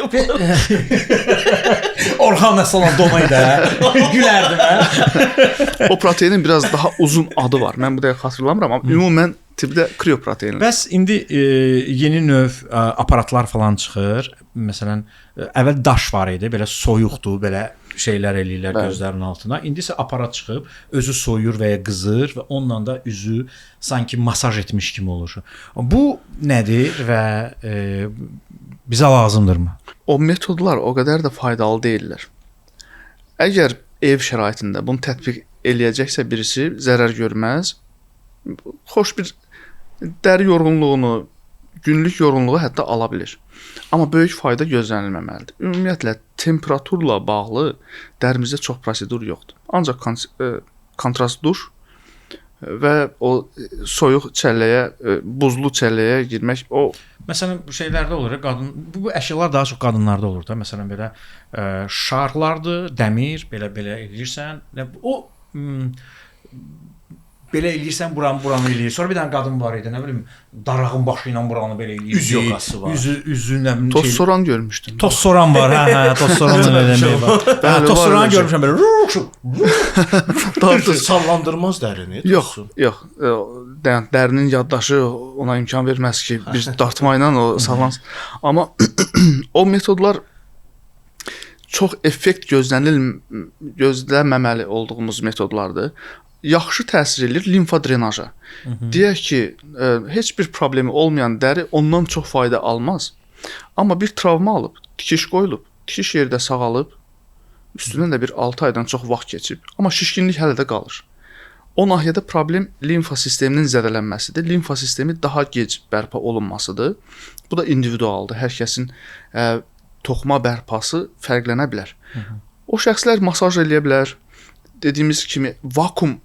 Orxan Aslanov domaydı. Gülərdim mən. O proteinin biraz daha uzun adı var. Mən bu dəqiqə xatırlamıram, amma ümumən tibbdə krioproteindir. Bəs indi yeni növ aparatlar falan çıxır. Məsələn, əvvəl daş var idi, belə soyuqdur, belə şeylər eləyirlər gözlərinin altına. İndi isə aparat çıxıb, özü soyur və ya qızır və onunla da üzü sanki masaj etmiş kimi olur. Bu nədir və bizə lazımdırmı? O metodlar o qədər də faydalı deyillər. Əgər ev şəraitində bunu tətbiq eləyəcəksə birisi zərər görməz. Xoş bir dəri yorğunluğunu, günlük yorğunluğu hətta ala bilir. Amma böyük fayda gözlənilməməlidir. Ümumiyyətlə temperaturla bağlı dərimizdə çox prosedur yoxdur. Ancaq kontrast duş və o soyuq çəlləyə, buzlu çəlləyə girmək o Məsələn, bu şeylərdə olur, qadın bu əşyalar daha çox qadınlarda olur da. Məsələn belə şarlardır, dəmir, belə eləyirsən. O belə eləyirsən, buranı eləyir. Sonra bir dənə qadın var idi, nə bilim, darağın başı ilə buranı belə eləyir. Üz yoqası var. Üzünlə toz soran görmüşdüm. Toz soran var, hə, toz soranla eləmək var. Bəli, Toz var soranı elə şey. görmüşəm belə. Daha sallandırmaz dərini. Yox. Dərinin yaddaşı ona imkan verməz ki, bir dartma ilə o sağlansın. Amma o metodlar çox effekt gözləməməli olduğumuz metodlardır. Yaxşı təsir edir limfa drenaja. Deyək ki, heç bir problemi olmayan dəri ondan çox fayda almaz. Amma bir travma alıb, tikiş qoyulub, tikiş yerdə sağalıb, üstündən də bir 6 aydan çox vaxt keçib, amma şişkinlik hələ də qalır. O nahiyədə problem limfa sisteminin zədələnməsidir. Limfa sistemi daha gec bərpa olunmasıdır. Bu da individualdır. Hər kəsin toxuma bərpası fərqlənə bilər. O şəxslər masaj eləyə bilər. Dediyimiz kimi vakuum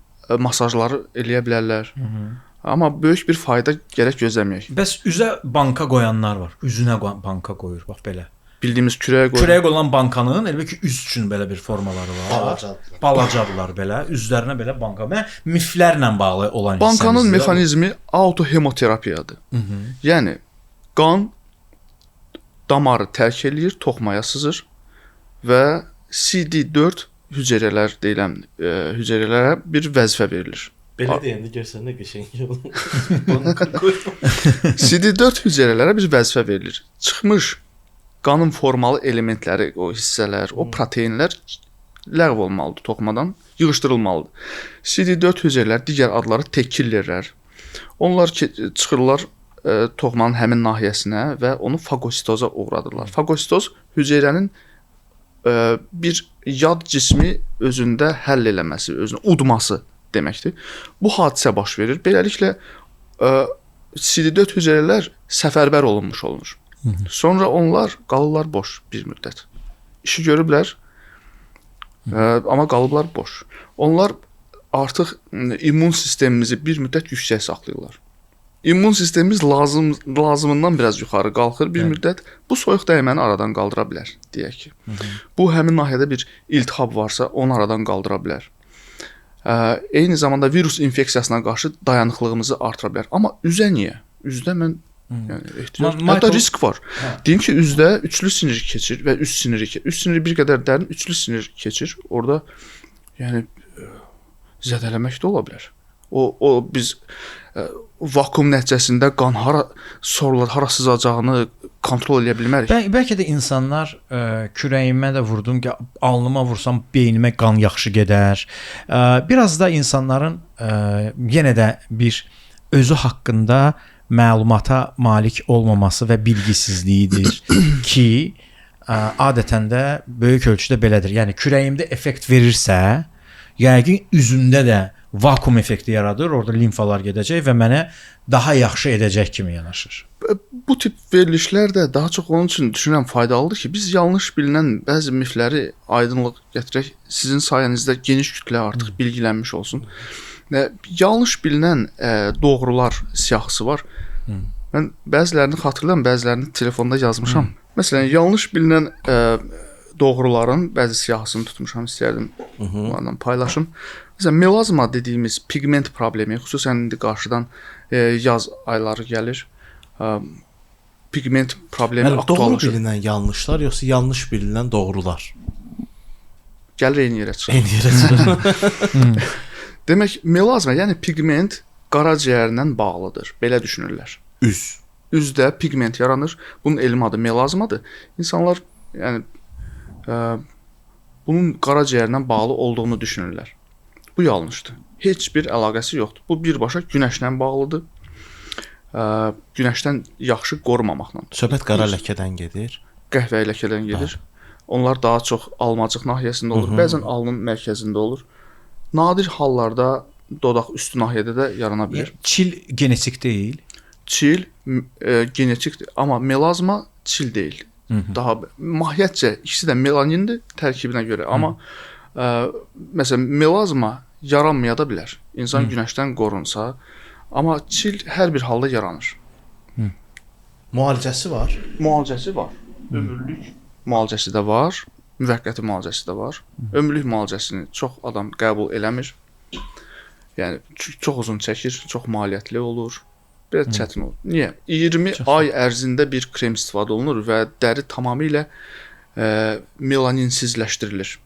masajları eləyə bilərlər. Amma böyük bir fayda gərək gözləməyək. Bəs üzə banka qoyanlar var. Üzünə banka qoyur, bax belə. Bildiyimiz kürəyə qoyur. Kürəyə qoyulan bankanın elə ki üz üçün belə bir formaları var. Balacadırlar belə, üzlərinə belə banka. Mən miflərlə bağlı olan bankanın mexanizmi autohemoterapiyadır. Yəni qan damarı tərk eləyir, toxmaya sızır və CD4 hüceyrələr deyilən hüceyrələrə bir vəzifə verilir. Belə deyəndə görsən nə qəşəng olur. CD4 hüceyrələrə bir vəzifə verilir. Çıxmış qanın formalı elementləri, o hissələr, o proteinlər ləğv olmalıdır toxumadan, yığışdırılmalıdır. CD4 hüceyrələr, digər adları T killerlər. Onlar çıxırlar toxumanın həmin nahiyəsinə və onu fagositoza uğradırlar. Fagositoz hüceyrənin bir yad cismi özündə həll eləməsi, özünü udması deməkdir. Bu hadisə baş verir. Beləliklə CD4 hüceyrələr səfərbər olunmuş olur. Sonra onlar qalırlar boş bir müddət. İşi görüblər, amma qalıblar boş. Onlar artıq immun sistemimizi bir müddət yüksək saxlayırlar. İmmun sistemimiz lazımından biraz yuxarı qalxır bir müddət. Bu soyuq dəyməni aradan qaldıra bilər, deyək ki. Bu həmin nahiyədə bir iltihab varsa, onu aradan qaldıra bilər. Eyni zamanda virus infeksiyasına qarşı dayanıqlığımızı artıra bilər. Amma üzə niyə? Üzdə mən hətta risk var. Deyim ki, üzdə üçlü sinir keçir və üst siniri keçir. Üst siniri bir qədər dərin, üçlü sinir keçir. Orada yəni zədələmək də ola bilər. O biz vakuum nəticəsində qan hara sızacağını kontrol edə bilmərik. Bəlkə də insanlar kürəyimə də vurdum ki, alnıma vursam beynimə qan yaxşı gedər. Biraz da insanların yenə də bir özü haqqında məlumata malik olmaması və bilgisizliyidir ki, adətən də böyük ölçüdə belədir. Yəni kürəyimdə effekt verirsə, yəqin üzündə də vakuum effekti yaradır. Orada limfalar gedəcək və mənə daha yaxşı edəcək kimi yanaşır. Bu tip verilişlər də daha çox onun üçün düşünürəm faydalıdır ki, biz yanlış bilinən bəzi mifləri aydınlıq gətirək. Sizin sayənizdə geniş kütlə artıq bilgilənmiş olsun. Və yanlış bilinən doğrular siyahısı var. Mən bəzilərini xatırlayıram, bəzilərini telefonda yazmışam. Məsələn, yanlış bilinən doğruların bəzi siyahısını tutmuşam, istərdim onlarla paylaşım. Məsələn, melazma dediyimiz pigment problemi, xüsusən indi qarşıdan yaz ayları gəlir. Pigment problemi Doğru aktuallaşır. bilinən yanlışlar yoxsa yanlış bilinən doğrular? Gəlir eyni yerə çıxır. Eyni yerə çıxır. Demək, melazma, yəni pigment qaraciyərlə bağlıdır. Belə düşünürlər. Üzdə pigment yaranır. Bunun elmi adı melazmadır. İnsanlar yəni bunun qaraciyərlə bağlı olduğunu düşünürlər. Bu yanlışdır. Heç bir əlaqəsi yoxdur. Bu birbaşa günəşlə bağlıdır. Günəşdən yaxşı qorumamaqla. Söhbət qara ləkədən gedir. Qəhvəyi ləkədən gedir. Onlar daha çox almacıq nahiyəsində olur. Bəzən alnın mərkəzində olur. Nadir hallarda dodaq üstü nahiyədə də yarana bilər. Çil genetik deyil. Çil genetikdir, amma melazma çil deyil. Daha mahiyyətcə ikisi də melanindir tərkibinə görə, amma məsələn melazma yaranmaya da bilər. İnsan günəşdən qorunsa, amma çil hər bir halda yaranır. Müalicəsi var. Müalicəsi var. Ömürlük müalicəsi də var, müvəqqəti müalicəsi də var. Ömürlük müalicəsini çox adam qəbul eləmir. Yəni çox uzun çəkir, çox maliyyətli olur. Belə çətin olur. Niyə? 20 ay ərzində bir krem istifadə olunur və dəri tamamilə melaninsizləşdirilir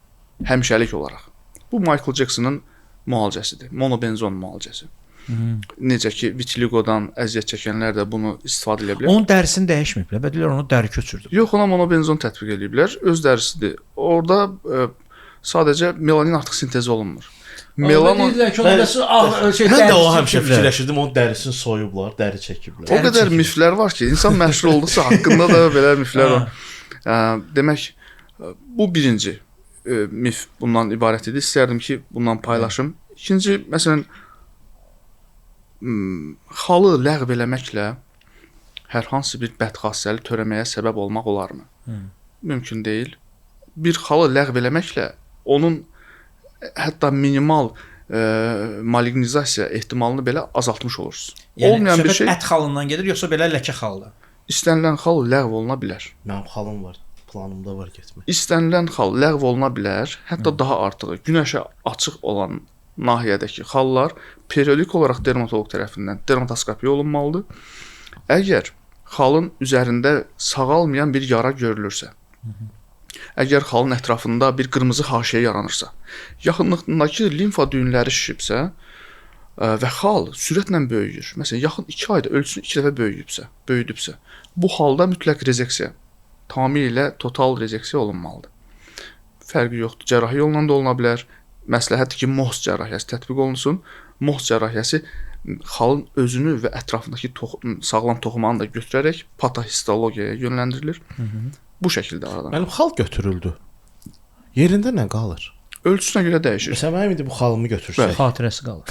həmişəlik olaraq. Bu Michael Jackson'ın müalicəsidir. Monobenzon müalicəsi. Necə ki, vitiligodan əziyyət çəkənlər də bunu istifadə edə bilər. Onun dərisini dəyişməyiblər. Bədilər onu dəri köçürdü. Yox, ona monobenzon tətbiq ediblər. Öz dərisidir. Orada sadəcə melanin artıq sintez olunmur. Melanin Mən də o həmişə fikirləşirdim, onun dərisini soyublar, dəri çəkiblər. O qədər miflər var ki, insan məşhur oldusa haqqında da belə miflər var. Demək, bu birinci mif bundan ibarət idi. İstərdim ki, bundan paylaşım. İkinci, məsələn, xalı ləğv eləməklə hər hansı bir bədxassəli törəməyə səbəb olmaq olarmı? Mümkün deyil. Bir xalı ləğv eləməklə onun hətta minimal malignizasiya ehtimalını belə azaltmış olursunuz. Yəni, olmayan bir şey ət xalından gedir, yoxsa belə ləkə xalda? istənilən xal ləğv oluna bilər. Mənim xalım var, planımda var getmək. İstənilən xal ləğv oluna bilər, hətta daha artığı günəşə açıq olan nahiyədəki xallar periodik olaraq dermatoloq tərəfindən dermatoskopiya olunmalıdır. Əgər xalın üzərində sağalmayan bir yara görülürsə, əgər xalın ətrafında bir qırmızı haşiyə yaranırsa, yaxınlığındakı limfa düyünləri şişibsə və xal sürətlə böyüyür. Məsələn, yaxın 2 ayda ölçüsünü 2 dəfə böyüdübsə, bu halda mütləq rezeksiya, tamamilə total rezeksiya olunmalıdır. Fərqi yoxdur. Cərrahi yolla da oluna bilər. Məsləhətdir ki, Mohs cərrahiyyəsi tətbiq olunsun. Mohs cərrahiyyəsi xalın özünü və ətrafındakı sağlam toxumanı da götürərək patahistologiyaya yönləndirilir. Bu şəkildə aradan. Mənim xal götürüldü. Yerində nə qalır? Ölçüsünə görə dəyişir. Məsələn, mənim indi bu xalımı götürsək. Xatirəsi qalır.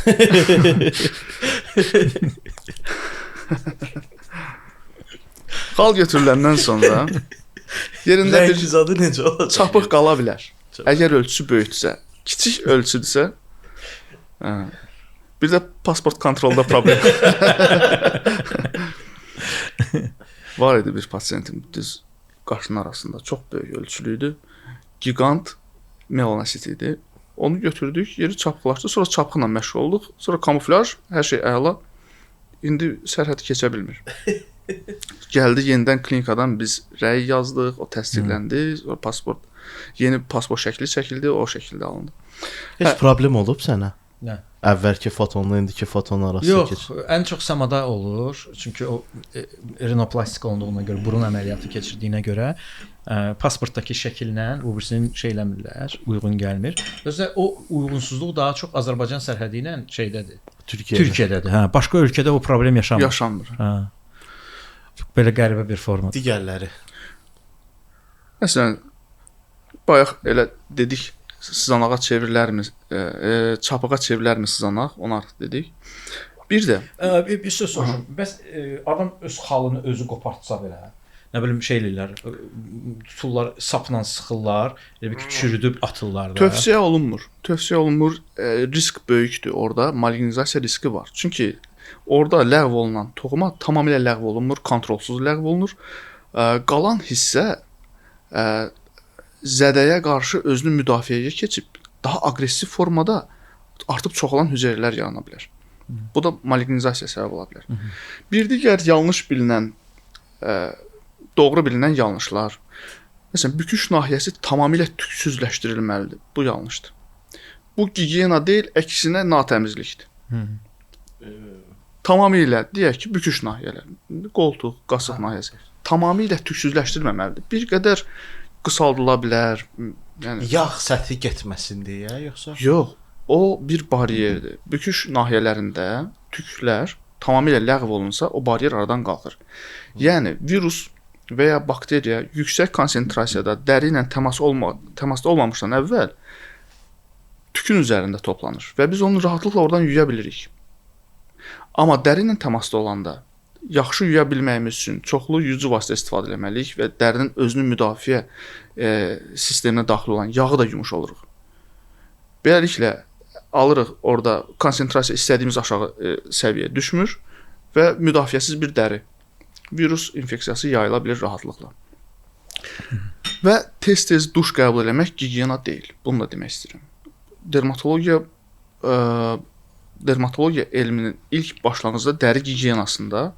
Xal götürüləndən sonra yerində bir zadı necə olacaq? çapıq qala bilər. Əgər ölçüsü böyükdürsə, kiçik ölçüdürsə, bir də pasport kontrolda problem. Var idi bir pasiyentim düz qaşının arasında çox böyük ölçülü idi. Gigant melanosit idi. Onu götürdük, yeri çapıqlaşdı, sonra çapıqla məşğul olduq. Sonra kamuflaj, hər şey əla. İndi sərhədi keçə bilmir. Gəldi yenidən klinikadan biz rəy yazdıq, o təsdiqləndi, sonra pasport, yeni pasport şəkli çəkildi, o şəkildə alındı. Heç problem olub sənə? Nə? Əvvəlki fotonla indiki foton arası Yox, keçir. ən çox samada olur. Çünki o rinoplastik olduğuna görə, burun əməliyyatı keçirdiyinə görə pasportdakı şəkillə bu birisinin şeyləmirlər, uyğun gəlmir. Özdə o uyğunsuzluq daha çox Azərbaycan sərhədi ilə şeydədir. Türkiyədədir. Hə, başqa ölkədə o problem yaşanmır. Yaşanmır. Hə. Belə qəribə bir forma. Digərləri. Məsələn, bayaq elə dedik, sızanağa çevrilərmi, çapığa çevrilərmi sızanaq, onu artıq dedik. Bir də Bir söz soruşum. Bəs adam öz xalını özü qopartsa belə, nə bilim şey eləyirlər, tuturlar, sapla sıxırlar, elə bir çürüdüb atırlar da. tövsiyə olunmur. Tövsiyə olunmur. Risk böyükdür orada. Malignizasiya riski var. Çünki orada ləğv olunan toxuma tamamilə ləğv olunmur, kontrolsuz ləğv olunur. Qalan hissə zədəyə qarşı özünü müdafiəyə keçib daha aqressiv formada artıb çoxalan hüceyrələr yarana bilər. Bu da malignizasiya səbəb ola bilər. Bir digər yanlış bilinən, doğru bilinən yanlışlar. Məsələn, büküş nahiyəsi tamamilə tüksüzləşdirilməlidir. Bu yanlışdır. Bu gigiyena deyil, əksinə natəmizlikdir. Tamamilə deyək ki, büküş nahiyələri, qoltuq, qasıq nahiyəsi tamamilə tüksüzləşdirilməməlidir. Bir qədər qısaldıla bilər. Yəni Yağ səthi getməsin deyə, yoxsa? yox, o bir bariyerdir. Büküş nahiyələrində tüklər tamamilə ləğv olunsa, o baryer aradan qalxır. Yəni virus və ya bakteriya yüksək konsentrasiyada dəri ilə təmasda olmamışdan əvvəl tükün üzərində toplanır və biz onu rahatlıqla oradan yuya bilirik. Amma dəri ilə təmasda olanda yaxşı yuya bilməyimiz üçün çoxlu yuyucu vasitə istifadə etməliyik və dərinin özünü müdafiə sisteminə daxil olan yağı da yumuş oluruq. Beləliklə alırıq orada konsentrasiya istədiyimiz aşağı səviyyəyə düşmür və müdafiəsiz bir dəri. Virus infeksiyası yayıla bilir rahatlıqla. Və tez-tez duş qəbul etmək gigiyena deyil. Bunu da demək istəyirəm. Dermatologiya elminin ilk başlanğıcında dəri gigiyenasında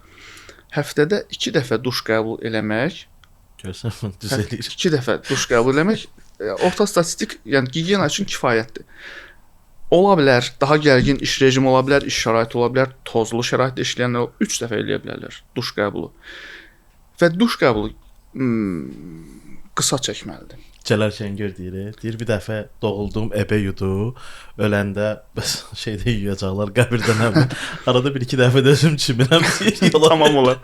həftədə 2 dəfə duş qəbul eləmək, Görsən, düz eləyir. 2 dəfə duş qəbul eləmək orta statistik, yəni gigiyena üçün kifayətdir. Ola bilər, daha gərgin iş rejimi ola bilər, iş şəraiti ola bilər, tozlu şəraitdə işləyənlər 3 dəfə eləyə bilərlər duş qəbulu. Və duş qəbulu qısa çəkməlidir. Cəlal Şəngör deyir bir dəfə doğulduğum ebə yudu, öləndə bəs şeydə yuyacaqlar qəbirdən əvvəl. Arada 1-2 dəfə də özüm çimirəm deyir. Tamam olar.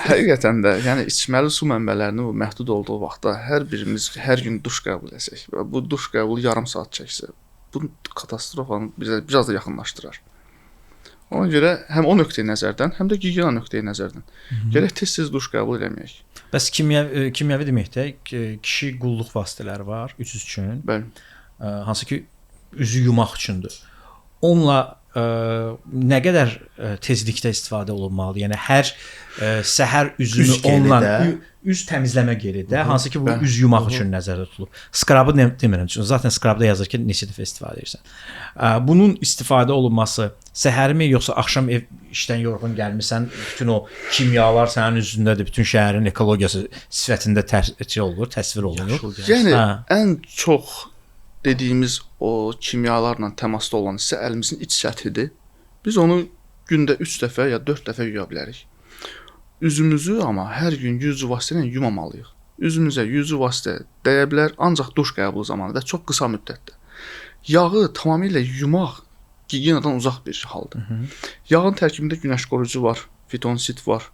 Həqiqətən də, yəni içməli su mənbələrinin məhdud olduğu vaxtda hər birimiz hər gün duş qəbul etsək və bu duş qəbulu yarım saat çəksə, bu katastrofanı biraz da yaxınlaşdırar. Ona görə həm o nöqteyi nəzərdən, həm də gigiyena nöqteyi nəzərdən gərək tez-tez duş qəbul eləməyək. Bəs kimyəvi deməkdə kişi qulluq vasitələri var üz üçün. Bəli. Hansı ki üzü yumaq üçündür. Onunla nə qədər tezlikdə istifadə olunmalı? Yəni hər səhər üzünü onunla üz təmizləmə gelidə, hansı ki bu üz yumaq üçün nəzərdə tutulub. Skrabı demirəm, çünki zaten skrabda yazır ki, neçə dəfə istifadə edirsən. Bunun istifadə olunması səhərmi yoxsa axşam işdən yorğun gəlmisən, bütün o kimyalar sənin üzündədir, bütün şəhərin ekologiyası sifətində təsvir olunur. Yəni ən çox dediyimiz o kimyalarla təmasda olan hissə əlimizin iç səthidir. Biz onu gündə 3 dəfə ya 4 dəfə yuya bilərik. Üzümüzü amma hər gün yuyucu vasitə ilə yumamalıyıq. Üzümüzə yuyucu vasitə dəyə bilər ancaq duş qəbulu zamanı və çox qısa müddətdə. Yağı tamamilə yumaq gigiyenadan uzaq bir haldır. Yağın tərkibində günəş qoruyucu var, fitonsid var,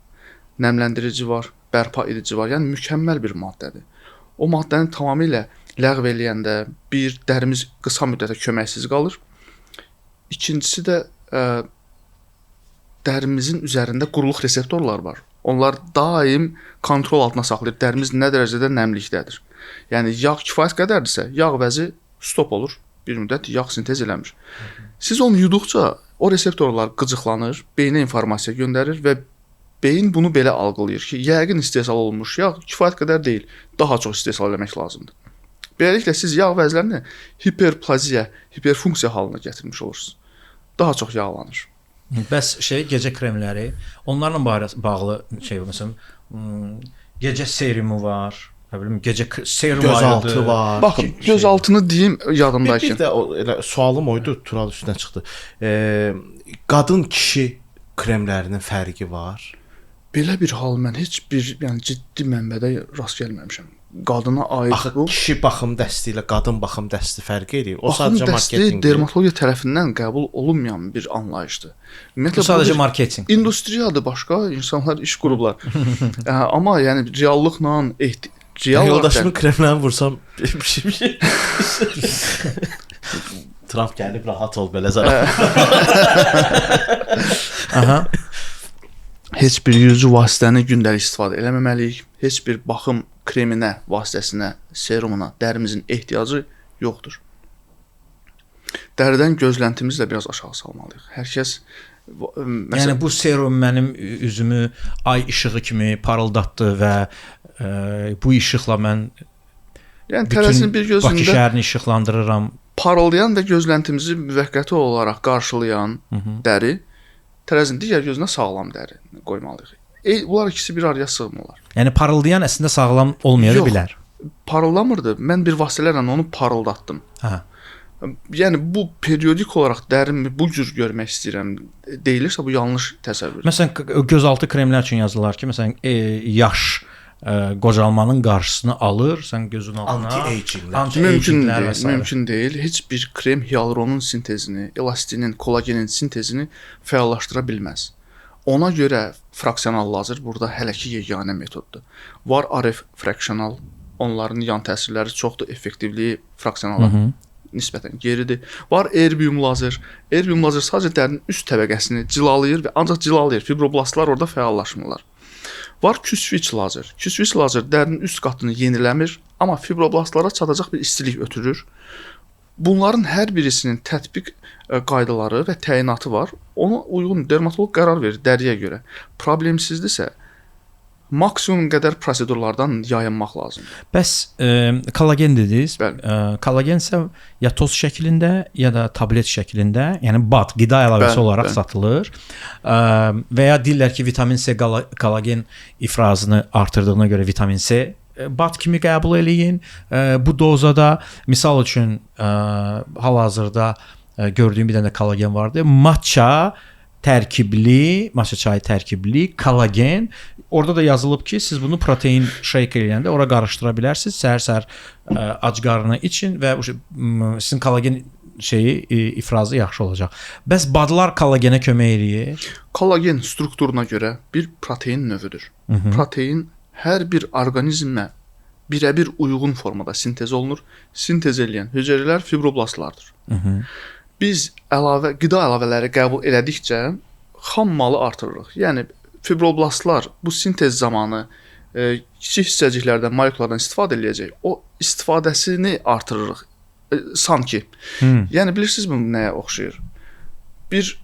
nəmləndirici var, bərpa edici var. Yəni mükəmməl bir maddədir. O maddəni tamamilə ləğv eləyəndə bir dərimiz qısa müddətə köməksiz qalır. İkincisi də dərimizin üzərində quruluq reseptorlar var. Onlar daim kontrol altına saxlayır. Dərimiz nə dərəcədə nəmlikdədir. Yəni yağ kifayət qədərdirsə, yağ vəzi stop olur. Bir müddət yağ sintez eləmir. Siz onu yuduqca o reseptorlar qıcıqlanır, beyinə informasiya göndərir və beyin bunu belə algılayır ki, yəqin istehsal olunmuş yağ kifayət qədər deyil, daha çox istehsal etmək lazımdır. Beləliklə siz yağ vəzlərini hiperplaziya, hiperfunksiya halına gətirmiş olursunuz. Daha çox yağlanır. Bəs gecə kremləri, onlarla bağlı məsələn, gecə serumu var, nə bilim, gecə serum gözaltı var. Baxın, gözaltını deyim yadımdaykən. Bir də elə sualım oydu, Tural üstünə çıxdı. Qadın kişi kremlərinin fərqi var. Belə bir hal mən heç bir, yəni ciddi mənbədə rast gəlməmişəm. Qadına aid bu. Kişi baxım dəsti ilə qadın baxım dəsti fərq edir. O baxım sadəcə marketinq. Dermatologiya tərəfindən qəbul olunmayan bir anlayışdır. Bu sadəcə marketinq. İndustriyadır başqa, insanlar iş qurublar. Amma yəni reallıqla real olaraq Yoldaşımı kremlə vursam bir şey. Trump gəlib rahat ol belə zərər. Aha. heç bir yuyucu vasitəni gündəlik istifadə eləməməliyik. Heç bir baxım kreminə, vasitəsinə, serumuna dərimizin ehtiyacı yoxdur. Dəridən gözləntimizi də biraz aşağı salmalıyıq. Hər kəs Yəni bu serum mənim üzümü ay işığı kimi parıldatdı və bu işıqla mən yəni tərəzinin bir Bakı gözündə şəhərini işıqlandırıram. parıldayan və gözləntimizi müvəqqəti olaraq qarşılayan dəri tərəzinin digər gözünə sağlam dəri qoymalıyıq. Bunlar ikisi bir araya sığmırlar. Yəni parıldayan əslində sağlam olmaya da Yox. bilər. Parıldamırdı. Mən bir vasitələrlə onu parıldatdım. Hə. Yəni bu periodik olaraq dərimi bu cür görmək istəyirəm deyilirsə bu yanlış təsəvvür. Məsələn gözaltı kremlər üçün yazırlar ki, məsələn yaş qocalmanın qarşısını alır, sən gözün altına Anti-aginglər. Mümkün deyil. Heç bir krem hialuronun sintezini, elastinin, kollagenin sintezini fəallaşdıra bilməz. Ona görə fraksional lazer burada hələ ki yeganə metoddur. Var RF fraksional, onların yan təsirləri çoxdur, effektivliyi fraksionala nisbətən geridir. Var erbium lazer. Erbium lazer sadəcə dərinin üst təbəqəsini cilalayır və ancaq cilalayır. Fibroblastlar orada fəallaşmırlar. Var Q-switch lazer. Q-switch lazer dərinin üst qatını yeniləmir, amma fibroblastlara çatacaq bir istilik ötürür. Bunların hər birisinin tətbiq qaydaları və təyinatı var. Ona uyğun dermatoloq qərar verir dəriyə görə. Problemsizdirsə maksimum qədər prosedurlardan yayınmaq lazımdır. Bəs kollagen dediniz. Bəli. Kollagen isə ya toz şəklində, ya da tablet şəklində, yəni BAT, qida əlavəsi olaraq satılır. Və ya deyirlər ki, vitamin C kollagen ifrazını artırdığına görə vitamin C BAT kimi qəbul eləyin. Bu dozada misal üçün hal-hazırda gördüyüm bir dənə kollagen vardı. Matcha tərkibli, matcha çayı tərkibli kollagen. Orada da yazılıb ki, siz bunu protein shake eləyəndə ora qarışdıra bilərsiniz. Səhər-səhər ac qarnına için və sizin kollagen ifrazı yaxşı olacaq. Bəs badlar kollagenə kömək eləyir? Kollagen strukturuna görə bir protein növüdür. Protein hər bir orqanizmə birəbir uyğun formada sintez olunur. Sintez edən hüceyrələr fibroblastlardır. Biz qida əlavələri qəbul elədikcə xam malı artırırıq. Yəni fibroblastlar bu sintez zamanı kiçik hissəciklərdən, molekulalardan istifadə eləyəcək. O istifadəsini artırırıq sanki. Yəni bilirsinizmi nəyə oxşayır? Bir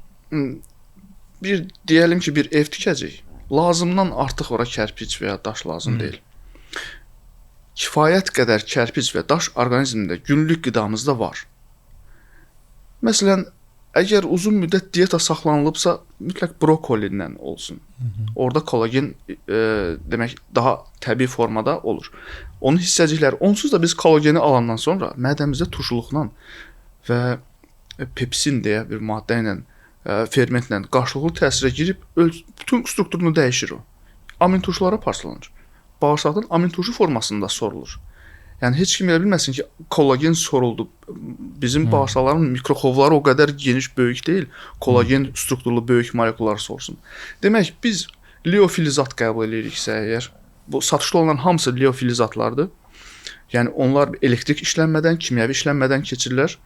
deyəlim ki, bir ev tikəcək. Lazımdan artıq ora kərpic və ya daş lazım deyil. Kifayət qədər kərpic və daş orqanizmdə günlük qidamızda var. Məsələn, əgər uzun müddət diyeta saxlanılıbsa, mütləq brokolindən olsun. Orada kollagen demək daha təbii formada olur. Onun hissəcikləri, onsuz da biz kollageni alandan sonra mədəmizdə turşuluqla və pepsin deyə bir maddə ilə, fermentlə qarşılıqlı təsirə girib bütün strukturunu dəyişir o. Amin turşulara parçalanır. Bağırsaqdan amin turşu formasında sorulur. Yəni heç kim elə bilməsin ki, kollagen soruldu. Bizim bağırsaqların mikroxovları o qədər geniş, böyük deyil. Kollagen strukturlu böyük molekulalar sorsun. Demək, biz liofilizat qəbul ediriksə əgər, bu satışda olan hamısı liofilizatlardır. Yəni onlar elektrik işlənmədən, kimyəvi işlənmədən keçirilər,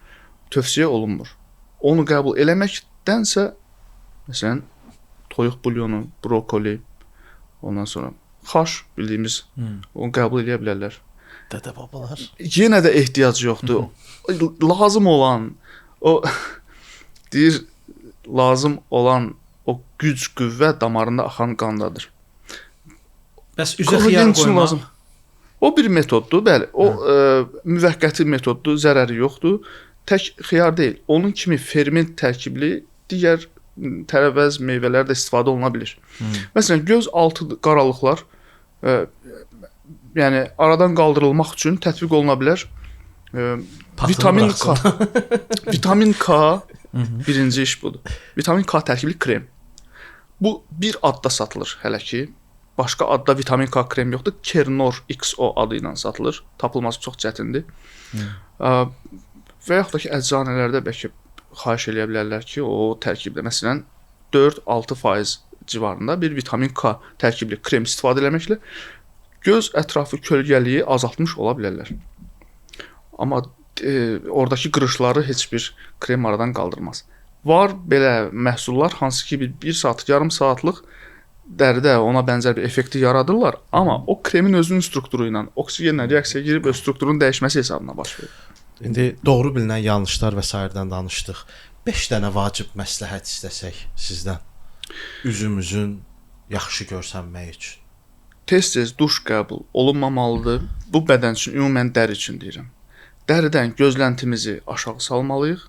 tövsiyə olunmur. Onu qəbul eləməkdənsə, məsələn, toyuq bulyonu, brokoli, ondan sonra xaş bildiyimiz, onu qəbul edə bilərlər. Dədə babalar. Yenə də ehtiyac yoxdur. Lazım olan o deyir, lazım olan o güc, qüvvə damarında axan qandadır. Bəs üzə xiyar qoymaq? O bir metoddur, bəli. O müvəqqəti metoddur, zərəri yoxdur. Tək xiyar deyil. Onun kimi ferment tərkibli digər tərəvəz meyvələr də istifadə oluna bilir. Məsələn, göz altı qaralıqlar yəni aradan qaldırılmaq üçün tətbiq oluna bilər. Vitamin K. Vitamin K birinci iş budur. Vitamin K tərkibli krem. Bu bir adda satılır hələ ki. Başqa adda vitamin K krem yoxdur. Kernor XO adı ilə satılır. Tapılması çox çətindir. Və yaxud da ki, əczanelərdə bəlkə xahiş eləyə bilərlər ki, o tərkibdə məsələn 4-6% civarında bir vitamin K tərkibli krem istifadə etməklə göz ətrafı kölgəliyi azaltmış ola bilərlər. Amma oradakı qırışları heç bir krem aradan qaldırmaz. Var belə məhsullar hansı ki 1 saat, yarım saatlıq dəridə ona bənzər bir effekti yaradırlar, amma o kremin özünün strukturu ilə oksigenlə reaksiyaya girib öz strukturunun dəyişməsi hesabına baş verir. İndi doğru bilinən yanlışlar və sairədən danışdıq. 5 dənə vacib məsləhət istəsək sizdən üzümüzün yaxşı görsənmək üçün. Tez-tez duş qəbul olunmamalıdır. Bu bədən üçün, ümumən dəri üçün deyirəm. Dəridən gözləntimizi aşağı salmalıyıq.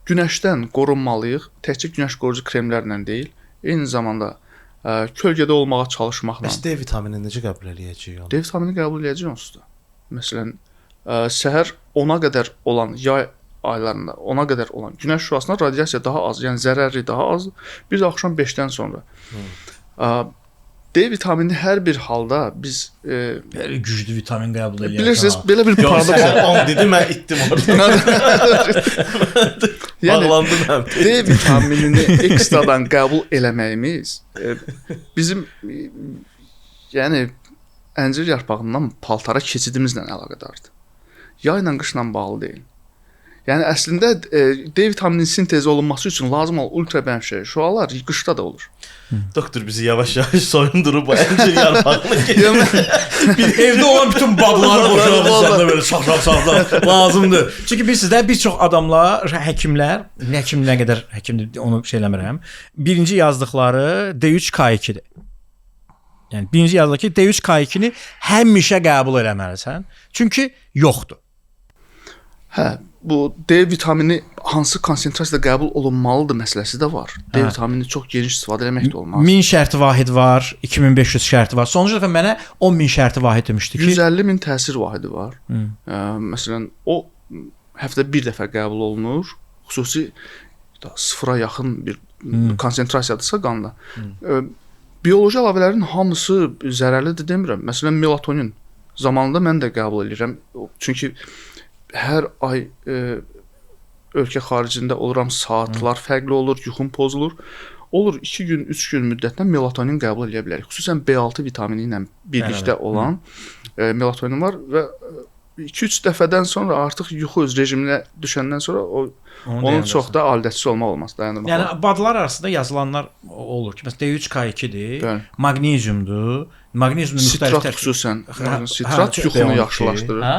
Günəşdən qorunmalıyıq. Təkcə günəş qoruyucu kremlərlə deyil, eyni zamanda kölgədə olmağa çalışmaqla. Bəs D vitaminini necə qəbul edəcəyik? D vitaminini qəbul edəcəyik onsuz da. Məsələn, səhər 10-a qədər olan yay aylarında 10-a qədər olan günəş şüasına radiasiya daha az, yəni zərəri daha az. Bir də axşam 5-dən sonra. D vitamini hər bir halda biz Belə güclü vitamin qəbul edirlər. bilirsiniz, belə bir paradoks 10 dedi, mən itdim orada. Bağlandım həm. D vitaminini ekstradan qəbul eləməyimiz bizim yəni əncir yarpağından paltara keçidimizlə əlaqədardır. Yayla qışla bağlı deyil. Yəni əslində D vitamininin sintez olunması üçün lazım olan ultra bənövşəyi şüalar qışda da olur. Doktor bizi yavaş-yavaş soyundurub bu əncir yarpağını gedir. Bir evdə olan bütün bağları boşaldırsan da belə şaxşax lazımdır. Çünki bilirsiniz, bir çox adamlar, həkimlər, həkim nə qədər həkimdir onu şey eləmirəm. Birinci yazdıqları D3K2-dir. Yəni birinci yazdıqları D3K2-ni həmişə qəbul eləməlisən. Çünki yoxdur. Hə, bu D vitamini hansı konsentrasiyada qəbul olunmalıdır məsələsi də var. D vitamini çox geniş istifadə etmək də olmaz. 1000 şərti vahid var, 2500 şərti var. Sonuncu dəfə mənə 10000 şərti vahid demişdi ki, 150.000 təsir vahidi var. Məsələn, o həftədə bir dəfə qəbul olunur. Xüsusi sıfıra yaxın bir konsentrasiyadırsa qanda. Bioloji əlavələrin hamısı zərərlidir demirəm. Məsələn, melatonin zamanında mən də qəbul edirəm. Çünki hər ay ölkə xaricində oluram, saatlar fərqli olur, yuxum pozulur. Olur 2 gün, 3 gün müddətdə melatonin qəbul edə bilərik. Xüsusən B6 vitamini ilə birlikdə olan melatonin var və 2-3 dəfədən sonra artıq yuxu öz rejiminə düşəndən sonra onun çox da adətsiz olmaq olmaz, dayandırmaq. Yəni badlar arasında yazılanlar olur ki, məsələn D3K2-dir, maqneziumdur. Maqneziumun müxtəlif sitrat xüsusən, sitrat yuxunu yaxşılaşdırır. Hə?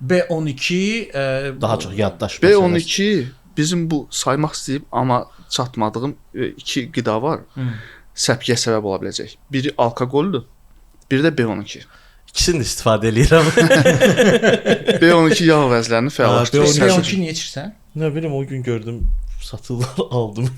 B12 daha çox yaddaş B12 bizim bu saymaq istəyib amma çatmadığım 2 qida var. Səpkiyə səbəb ola biləcək. Biri alkoqoldur, biri də B12. İkisini də istifadə eləyirəm. B12 yağ vəzlərini fəallaşdırır. B12 niyə içirsən? Nə bilim, o gün gördüm, satırlar, aldım.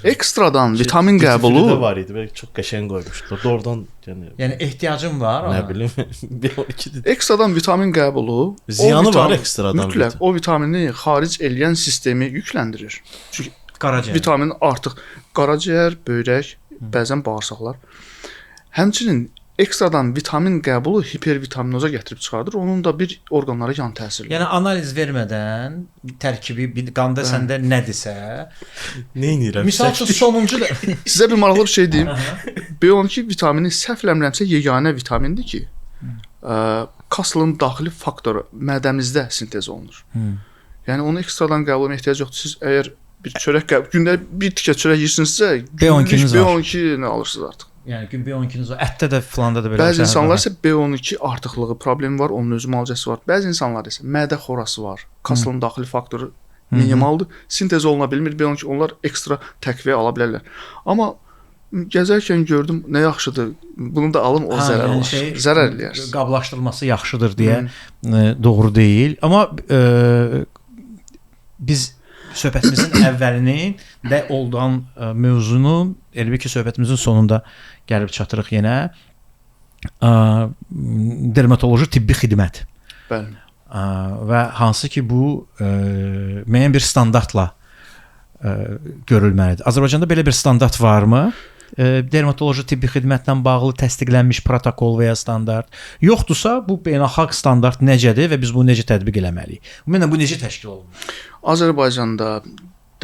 Ekstradan vitamin qəbulu var idi, belə çox qəşəng qoymuşdular. Doğrudan yəni ehtiyacım var. Nə bilim, B12-dir. ekstradan vitamin qəbulu Ziyanı var ekstradan. Mütləq o vitamini xaric eləyən sistemi yükləndirir. Çünki Qaraciyər. Vitamin artıq qaraciyər, böyrək, bəzən bağırsaqlar. Həmçinin ekstradan vitamin qəbulu hipervitaminoza gətirib çıxardır. Onun da bir orqanlara yan təsiri. Yəni analiz vermədən tərkibi qanda səndə nədirsə, nə edirəm? Məsəl üçün sonuncu da Sizə bir maraqlı bir şey deyim. B12 vitamini səhv eləmirəmsə yeganə vitamindir ki, kasılın daxili faktoru mədəmizdə sintez olunur. Yəni onu ekstradan qəbul etməyə ehtiyac yoxdur. Siz əgər bir çörək gündə bir tikə çörək yeyirsinizsə, B12-ni alırsınız artıq. Yəni gün B12-niz var. Ətdə də filanda da belə. Bəzi insanlar isə B12 artıqlığı problemi var, onun özü müalicəsi var. Bəzi insanlar isə mədə xorası var. Kasılın daxili faktoru minimaldır. Sintez oluna bilmir B12, onlar ekstra təqviyə ala bilərlər. Amma gəzərkən gördüm, nə yaxşıdır. Bunu da alım, o zərər olar. Zərər eləyər. Qablaşdırılması yaxşıdır deyə doğru deyil. Amma biz söhbətimizin əvvəlinin də olan mövzunun elbə ki söhbətimizin sonunda gəlib çatırıq yenə dermatoloji tibbi xidmət. Bəli. Və hansı ki bu müəyyən bir standartla görülməlidir. Azərbaycanda belə bir standart varmı? Dermatoloji tibbi xidmətlə bağlı təsdiqlənmiş protokol və ya standart yoxdursa, bu beynəlxalq standart necədir və biz bunu necə tətbiq eləməliyik? Ümumiyyətlə bu necə təşkil olunur? Azərbaycanda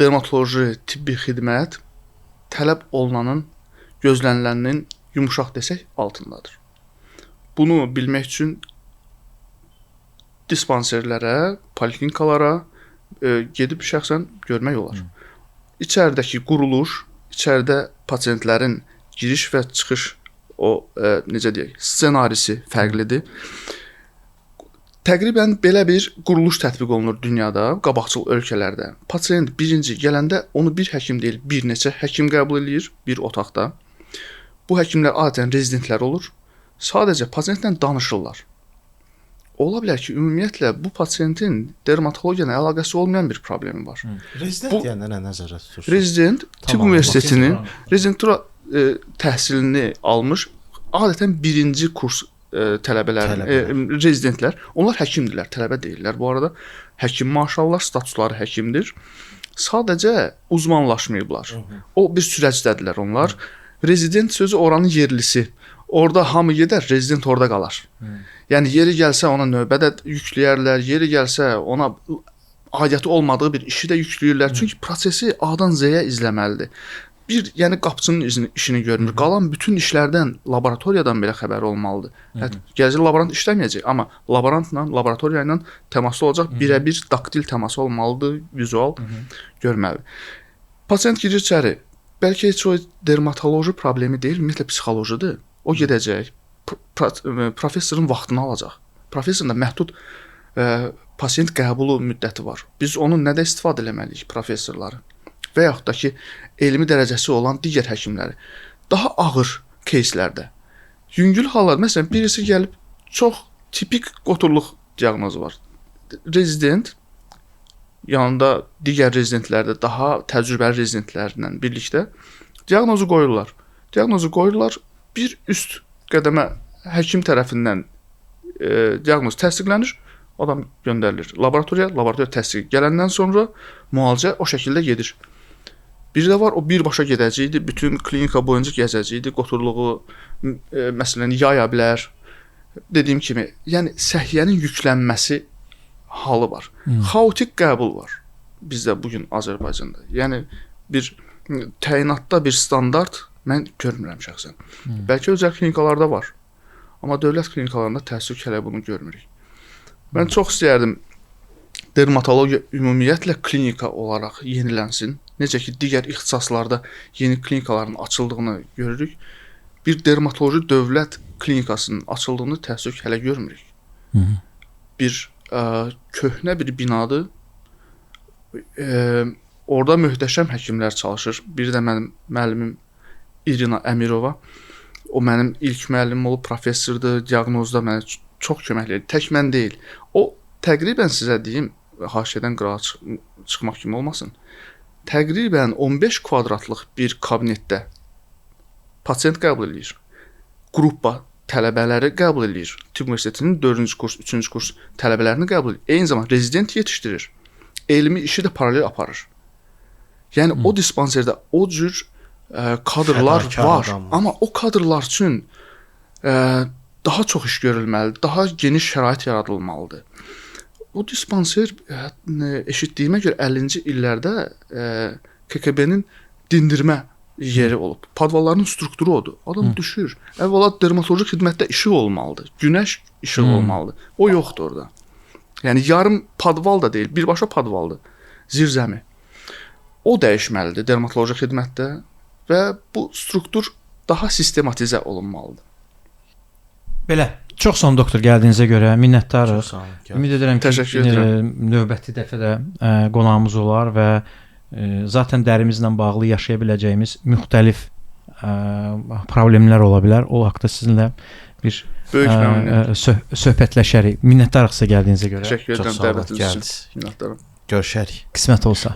dermatoloji tibbi xidmət tələb olunanın, gözlənilənin yumşaq desək altındadır. Bunu bilmək üçün dispanserlərə, poliklinikalara gedib şəxsən görmək olar. İçəridəki quruluş, içəridə pasientlərin giriş və çıxış necə deyək, ssenarisi fərqlidir. Təqribən belə bir quruluş tətbiq olunur dünyada, qabaqcıl ölkələrdə. Pasient birinci gələndə onu bir həkim deyil, bir neçə həkim qəbul eləyir bir otaqda. Bu həkimlər adətən rezidentlər olur. Sadəcə pasientlə danışırlar. Ola bilər ki, ümumiyyətlə bu pasientin dermatologiyayla əlaqəsi olmayan bir problemi var. Rezident deyəndə nə nəzərdə tutursunuz? Rezident Tibb Universitetinin rezidentura təhsilini almış, adətən birinci kurs tələbələr, rezidentlər, onlar həkimdirlər, tələbə deyirlər. Bu arada həkim maşallah, statusları həkimdir. Sadəcə uzmanlaşmayıblar. O bir sürəcdədirlər onlar. Rezident sözü oranın yerlisi. Orada hamı gedər, rezident orada qalar. Yəni yeri gəlsə ona növbədə yükləyərlər, yeri gəlsə ona aidiyyəti olmadığı bir işi də yükləyirlər. Çünki prosesi A-dan Z-yə izləməlidir. Bir, yəni qapıçının işini görmür. Qalan bütün işlərdən laboratoriyadan belə xəbəri olmalıdır. Gəzir laborant işləməyəcək, amma laborantla, laboratoriya ilə təmaslı olacaq, birəbir daktil təması olmalıdır, vizual görməlidir. Pasient girir içəri. Bəlkə heç o dermatoloji problemi deyil, ümumiyyətlə psixolojidir. O gedəcək, professorun vaxtını alacaq. Professorun da məhdud pasient qəbulu müddəti var. Biz onun nədə istifadə etməliyik professorları və yaxud da ki, elmi dərəcəsi olan digər həkimləri. Daha ağır keyslərdə, yüngül hallar, məsələn, birisi gəlib çox tipik qoturluq diaqnozu var. Rezident yanında digər rezidentlərdə daha təcrübəli rezidentlərlə birlikdə diaqnozu qoyurlar. Diaqnozu qoyurlar, bir üst qədəmə həkim tərəfindən diaqnoz təsdiqlənir, adam göndərilir laboratoriya, laboratoriya təsdiqi gələndən sonra müalicə o şəkildə gedir. Bir də var, o birbaşa gedəcəkdi, bütün klinika boyunca gəzəcəkdi, qoturluğu, məsələn, yaya bilər. Dediyim kimi, yəni səhiyyənin yüklənməsi halı var. Xaotik qəbul var bizdə bugün Azərbaycanda. Yəni bir təyinatda bir standart mən görmürəm şəxsən. Bəlkə özəl klinikalarda var, amma dövlət klinikalarında təəssüf ki, hələ bunu görmürük. Mən çox istəyərdim dermatologiya ümumiyyətlə klinika olaraq yenilənsin. Necə ki, digər ixtisaslarda yeni klinikaların açıldığını görürük. Bir dermatoloji dövlət klinikasının açıldığını təəssüf ki, hələ görmürük. Bir köhnə bir binadır. Orada möhtəşəm həkimlər çalışır. Bir də mənim müəllimim İrina Əmirova. O mənim ilk müəllimim olub, professordur, diaqnozda mənə çox kömək edir. Tək mən deyil. O təqribən sizə deyim, haşiyədən qırağa çıxmaq kimi olmasın. Təqribən 15 kvadratlıq bir kabinetdə pasient qəbul edir. Qrupa tələbələri qəbul edir. Tibb Universitetinin 4-cü kurs, 3-cü kurs tələbələrini qəbul edir. Eyni zamanda rezident yetişdirir. Elmi işi də paralel aparır. Yəni o dispanserdə o cür kadrlar var, amma o kadrlar üçün daha çox iş görülməlidir, daha geniş şərait yaradılmalıdır. O dispanser eşitdiyimə görə 50-ci illərdə KKB-nin dindirmə yeri olub. Padvalların strukturu odur. Adam düşür. Əvvəla dermatoloji xidmətdə işıq olmalıdır. Günəş işığı olmalıdır. O yoxdur orada. Yəni yarım padval da deyil, birbaşa padvaldır. Zirzəmi. O dəyişməlidir dermatoloji xidmətdə və bu struktur daha sistematizə olunmalıdır. Belə, çox sağ olun doktor, gəldiyinizə görə minnətdarıq. Ümid edirəm ki, növbəti dəfə də qonağımız olar və zaten dərimizlə bağlı yaşaya biləcəyimiz müxtəlif problemlər ola bilər. O haqqda sizinlə bir söhbətləşərik. Minnətdarıq sizə gəldiyinizə görə. Təşəkkür edirəm dəvətiniz üçün. Görüşərik. Qismət olsa.